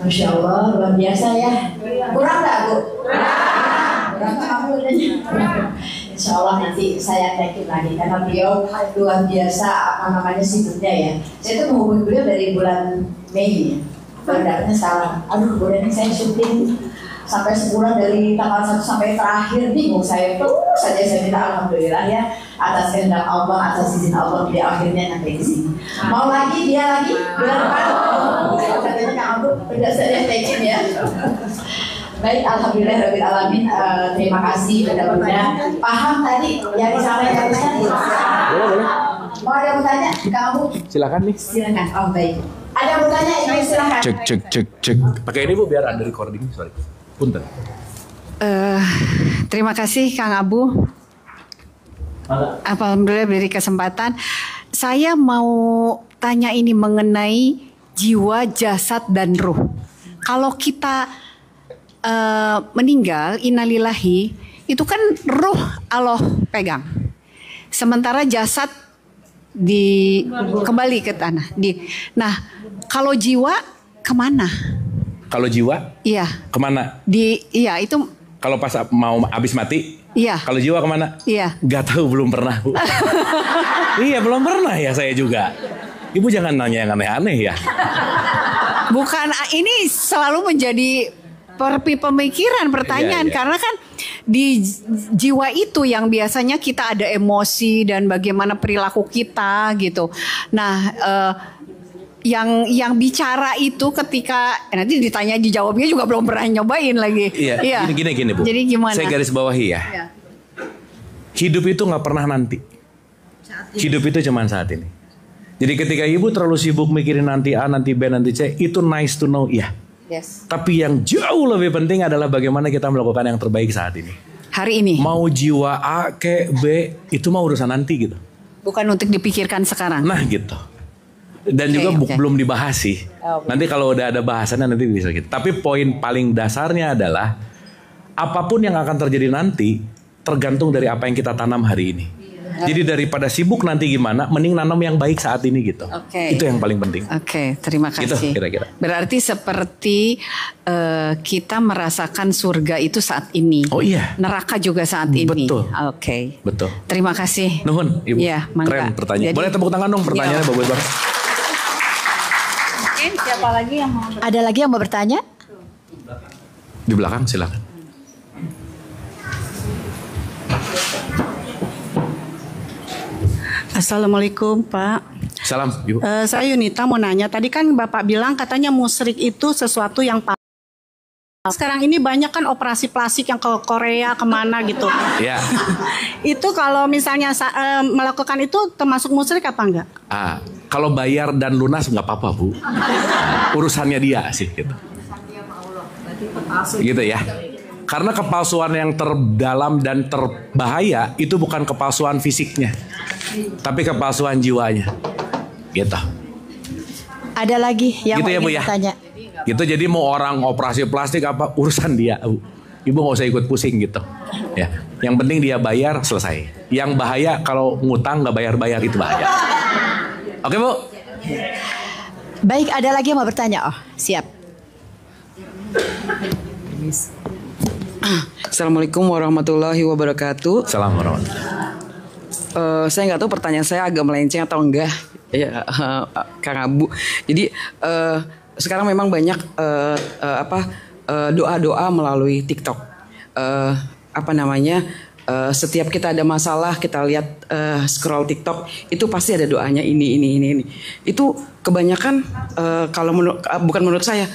Masya Allah, luar biasa ya. Kurang nggak, Bu? Kurang kamu udah. Insya Allah nanti saya tagih lagi karena beliau luar biasa apa namanya sibuknya ya. Saya tuh menghubungi beliau dari bulan Mei ya. Baru salah. Aduh, kemudian saya syuting sampai sebulan dari tanggal 1 sampai terakhir bingung saya terus saja. Saya minta alhamdulillah ya atas kehendak Allah, atas izin Allah dia akhirnya sampai di sini. Mau lagi dia lagi bulan depan. Katanya Kang Abu udah saya tagih ya. Baik, alhamdulillah rabbil alamin. Terima kasih benar-benar paham tadi yang disampaikan tadi. Boleh. Mau ada yang bertanya? Kamu Silakan nih. silakan. Oh baik. Ada yang bertanya? Ibu silakan. Cek. Pakai ini Bu biar ada recording. Sorry. Punten. Terima kasih Kang Abu. Alhamdulillah beri kesempatan. Saya mau tanya ini mengenai jiwa, jasad, dan ruh. Kalau kita meninggal, innalillahi, itu kan ruh Allah pegang. Sementara jasad kembali ke tanah. Nah, kalau jiwa kemana? Kalau jiwa? Iya. Kemana? Iya itu. Kalau pas mau habis mati? Iya. Kalau jiwa kemana? Iya. Gak tahu, belum pernah Bu. Iya, belum pernah ya saya juga. Ibu jangan nanya yang aneh-aneh ya. Bukan, ini selalu menjadi pemikiran, pertanyaan. Iya. Karena kan di jiwa itu yang biasanya kita ada emosi dan bagaimana perilaku kita gitu. Nah, yang bicara itu ketika nanti ditanya dijawabnya juga belum pernah nyobain lagi. Iya. Gini Bu. Jadi gimana? Saya garis bawahi ya. Iya. Hidup itu nggak pernah nanti. Hidup itu cuma saat ini. Jadi ketika ibu terlalu sibuk mikirin nanti A, nanti B, nanti C, itu nice to know ya. Yes. Tapi yang jauh lebih penting adalah bagaimana kita melakukan yang terbaik saat ini. Hari ini. Mau jiwa A ke B itu mah urusan nanti gitu. Bukan untuk dipikirkan sekarang. Nah gitu. Dan juga belum dibahas sih. Nanti kalau udah ada bahasannya nanti bisa gitu. Tapi poin paling dasarnya adalah apapun yang akan terjadi nanti tergantung dari apa yang kita tanam hari ini. Jadi daripada sibuk nanti gimana, mending nanam yang baik saat ini gitu. Itu yang paling penting. Terima kasih. Gitu kira-kira. Berarti seperti kita merasakan surga itu saat ini. Oh iya. Neraka juga saat ini. Betul. Betul. Terima kasih. Nuhun Ibu. Iya, mangga. Keren pertanyaan. Jadi, boleh tepuk tangan dong, pertanyaannya bagus banget. Mungkin siapa lagi yang mau Ada lagi yang mau bertanya? Di belakang silakan. Assalamualaikum Pak. Salam Ibu. Saya Yunita mau nanya. Tadi kan Bapak bilang katanya musyrik itu sesuatu yang sekarang ini banyak kan operasi plastik yang ke Korea kemana gitu. Ya. Itu kalau misalnya melakukan itu termasuk musyrik apa enggak? Kalau bayar dan lunas nggak apa-apa Bu. Urusannya dia sih gitu. Gitu ya. Karena kepalsuan yang terdalam dan terbahaya itu bukan kepalsuan fisiknya, tapi kepalsuan jiwanya. Gitu. Ada lagi yang Gitu ya, Bu, ingin ya? bertanya? Gitu, jadi mau orang operasi plastik apa urusan dia, Bu. Ibu nggak usah ikut pusing gitu. Ya, yang penting dia bayar, selesai. Yang bahaya kalau ngutang nggak bayar-bayar, itu bahaya. Oke Bu. Baik, ada lagi yang mau bertanya? Oh, siap. Assalamualaikum warahmatullahi wabarakatuh. Assalamualaikum. Saya nggak tahu pertanyaan saya agak melenceng atau enggak, ya, Kang Abu. Jadi sekarang memang banyak doa-doa melalui TikTok. Setiap kita ada masalah, kita lihat scroll TikTok, itu pasti ada doanya ini. Itu kebanyakan kalau bukan menurut saya.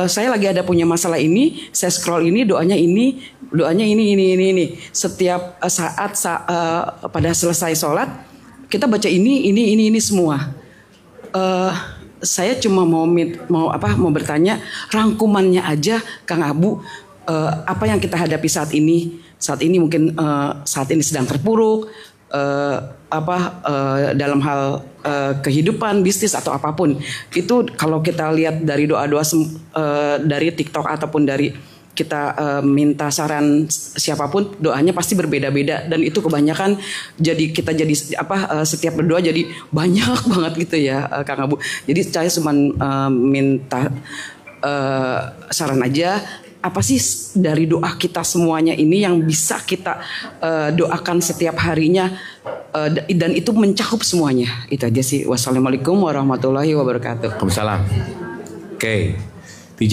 Saya lagi ada punya masalah ini, saya scroll ini, doanya ini. Setiap saat pada selesai sholat, kita baca ini semua. Saya cuma mau bertanya, rangkumannya aja, Kang Abu, apa yang kita hadapi saat ini. Saat ini mungkin saat ini sedang terpuruk, dalam hal kehidupan, bisnis atau apapun. Itu kalau kita lihat dari doa-doa dari TikTok ataupun dari kita minta saran siapapun, doanya pasti berbeda-beda, dan itu kebanyakan setiap berdoa jadi banyak banget gitu ya, Kang Abu. Jadi saya cuma minta saran aja, apa sih dari doa kita semuanya ini yang bisa kita doakan setiap harinya, dan itu mencakup semuanya. Itu aja sih. Wassalamualaikum warahmatullahi wabarakatuh. Waalaikumsalam. Oke. Di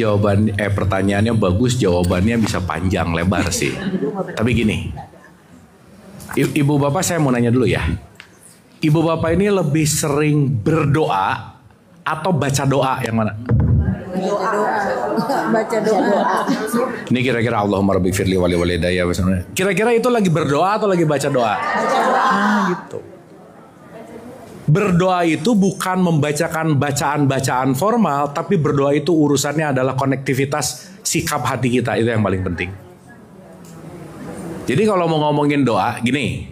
pertanyaannya bagus, jawabannya bisa panjang lebar sih. Tapi gini, Ibu Bapak saya mau nanya dulu ya. Ibu Bapak ini lebih sering berdoa atau baca doa, yang mana? Baca doa. Ini kira-kira Allahumma rabbi firli wali walidayya. Kira-kira itu lagi berdoa atau lagi baca doa? Gitu. Berdoa itu bukan membacakan bacaan-bacaan formal, tapi berdoa itu urusannya adalah konektivitas sikap hati kita, itu yang paling penting. Jadi kalau mau ngomongin doa, gini,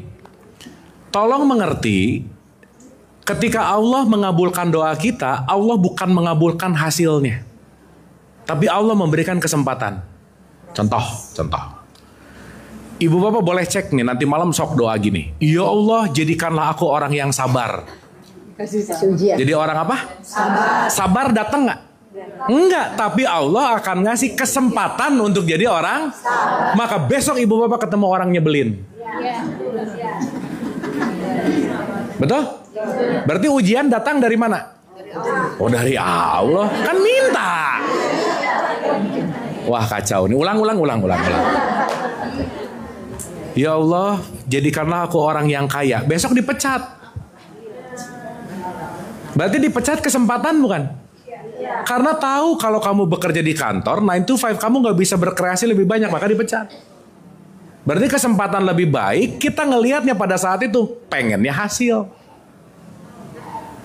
tolong mengerti, ketika Allah mengabulkan doa kita, Allah bukan mengabulkan hasilnya, tapi Allah memberikan kesempatan. Contoh. Ibu Bapak boleh cek nih, nanti malam sok doa gini. Ya Allah, jadikanlah aku orang yang sabar. Jadi orang apa? Sabar datang nggak? Enggak, tapi Allah akan ngasih kesempatan untuk jadi orang. Maka besok Ibu Bapak ketemu orang nyebelin. Betul? Berarti ujian datang dari mana? Oh, dari Allah. Kan minta. Wah, kacau nih. Ulang. Ya Allah, jadikanlah aku orang yang kaya. Besok dipecat. Berarti dipecat kesempatan bukan? Karena tahu kalau kamu bekerja di kantor 9 to 5 kamu nggak bisa berkreasi lebih banyak, maka dipecat. Berarti kesempatan lebih baik kita ngelihatnya pada saat itu, pengennya hasil.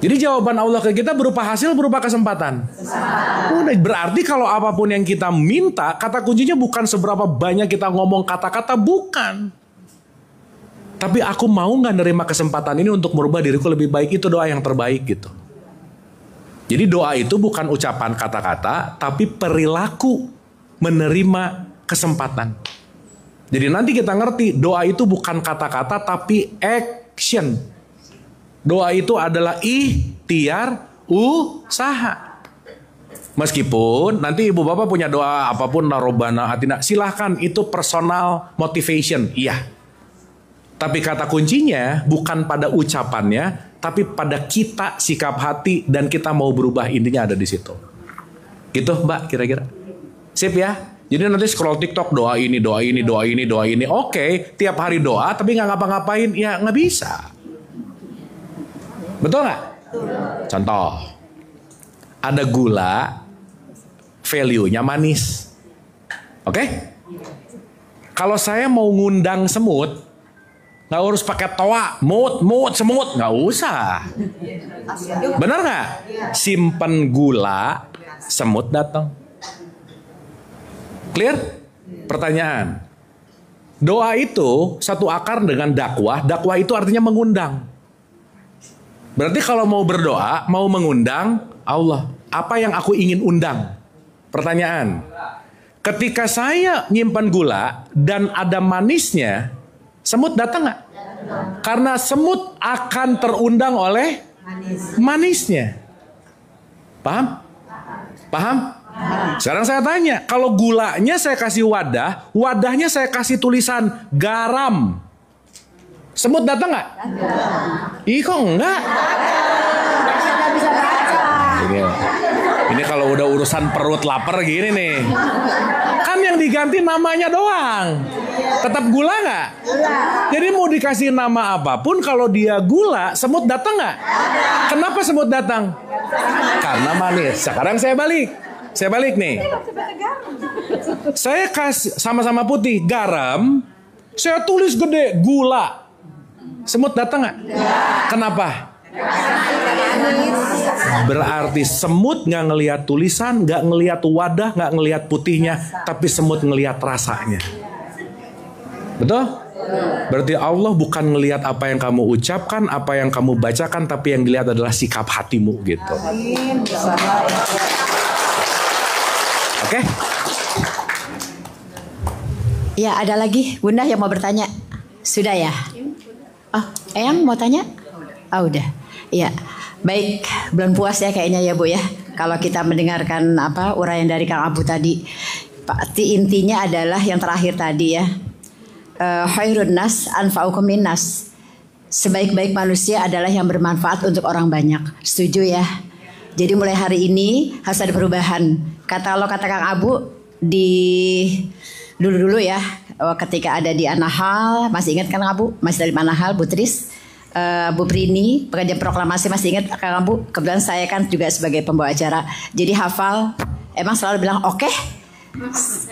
Jadi jawaban Allah ke kita berupa hasil, berupa kesempatan. Udah, berarti kalau apapun yang kita minta, kata kuncinya bukan seberapa banyak kita ngomong kata-kata, bukan. Tapi aku mau nggak nerima kesempatan ini untuk merubah diriku lebih baik, itu doa yang terbaik gitu. Jadi doa itu bukan ucapan kata-kata, tapi perilaku menerima kesempatan. Jadi nanti kita ngerti, doa itu bukan kata-kata, tapi action. Doa itu adalah ikhtiar, usaha. Meskipun nanti Ibu Bapak punya doa apapun, Rabbana atina, silahkan, itu personal motivation, iya. Tapi kata kuncinya bukan pada ucapannya, tapi pada kita, sikap hati, dan kita mau berubah, intinya ada di situ. Gitu Mbak kira-kira. Sip ya. Jadi nanti scroll TikTok, doa ini. Oke, tiap hari doa tapi nggak ngapa-ngapain, ya nggak bisa. Betul nggak? Contoh, ada gula, value-nya manis. Oke? Kalau saya mau ngundang semut, Nggak harus pakai toa, mut, semut, nggak usah. Benar nggak? Simpen gula, semut datang. Clear? Pertanyaan. Doa itu satu akar dengan dakwah. Dakwah itu artinya mengundang. Berarti kalau mau berdoa, mau mengundang Allah. Apa yang aku ingin undang? Pertanyaan. Ketika saya nyimpan gula dan ada manisnya, semut datang nggak? Karena semut akan terundang oleh manisnya. Paham? Paham? Sekarang saya tanya, kalau gulanya saya kasih wadah, wadahnya saya kasih tulisan garam, semut datang nggak? Ih kok enggak? Ini kalau udah urusan perut lapar gini nih, kan yang diganti namanya doang. Tetap gula nggak? Jadi mau dikasih nama apapun, kalau dia gula, semut datang nggak? Kenapa semut datang? Karena manis. Sekarang saya balik nih. Saya kasih sama-sama putih garam, saya tulis gede gula. Semut datang nggak? Kenapa? Berarti semut nggak ngelihat tulisan, nggak ngelihat wadah, nggak ngelihat putihnya, tapi semut ngelihat rasanya. Betul? Berarti Allah bukan ngelihat apa yang kamu ucapkan, apa yang kamu bacakan, tapi yang dilihat adalah sikap hatimu gitu. Oke? Ya, ada lagi Bunda yang mau bertanya? Sudah ya? Oh, Eyang mau tanya? Oh, udah. Iya. Baik, belum puas ya kayaknya ya Bu ya. Kalau kita mendengarkan uraian dari Kang Abu tadi. Pasti intinya adalah yang terakhir tadi ya. Khairun nas anfa'ukum linnas. Sebaik-baik manusia adalah yang bermanfaat untuk orang banyak. Setuju ya? Jadi mulai hari ini harus ada perubahan. Kata Kang Abu di dulu ya, ketika ada di Anahal, masih ingat kan Abu? Masih dari Anahal, Bu Tris, Bu Prini, pengajian proklamasi, masih ingat Kang Abu? Kebetulan saya kan juga sebagai pembawa acara, jadi hafal. Emang selalu bilang oke.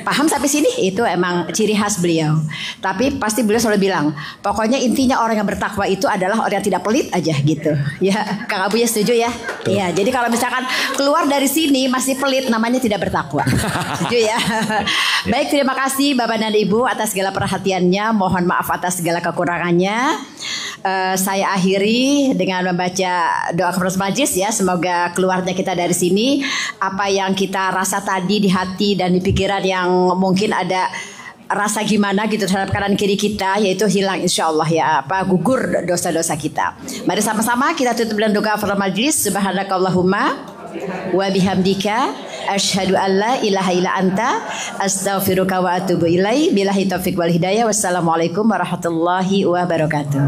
Paham sampai sini? Itu emang ciri khas beliau. Tapi pasti beliau selalu bilang, pokoknya intinya orang yang bertakwa itu adalah orang yang tidak pelit aja gitu. Ya, Kang Abu ya setuju ya? Iya, jadi kalau misalkan keluar dari sini masih pelit, namanya tidak bertakwa. Setuju ya? Baik, terima kasih Bapak dan Ibu atas segala perhatiannya. Mohon maaf atas segala kekurangannya. Saya akhiri dengan membaca doa kafaratul majlis ya. Semoga keluarnya kita dari sini apa yang kita rasa tadi di hati dan di pikiran yang mungkin ada rasa gimana gitu terhadap kanan kiri kita, yaitu hilang insya Allah ya, gugur dosa-dosa kita. Mari sama-sama kita tutup dengan doa kafaratul majlis. Subhanakallahumma wa bihamdika asyhadu an la ilaha illa anta astaghfiruka wa atubu ilaik. Billahi taufiq wal hidayah. Wassalamualaikum warahmatullahi wabarakatuh.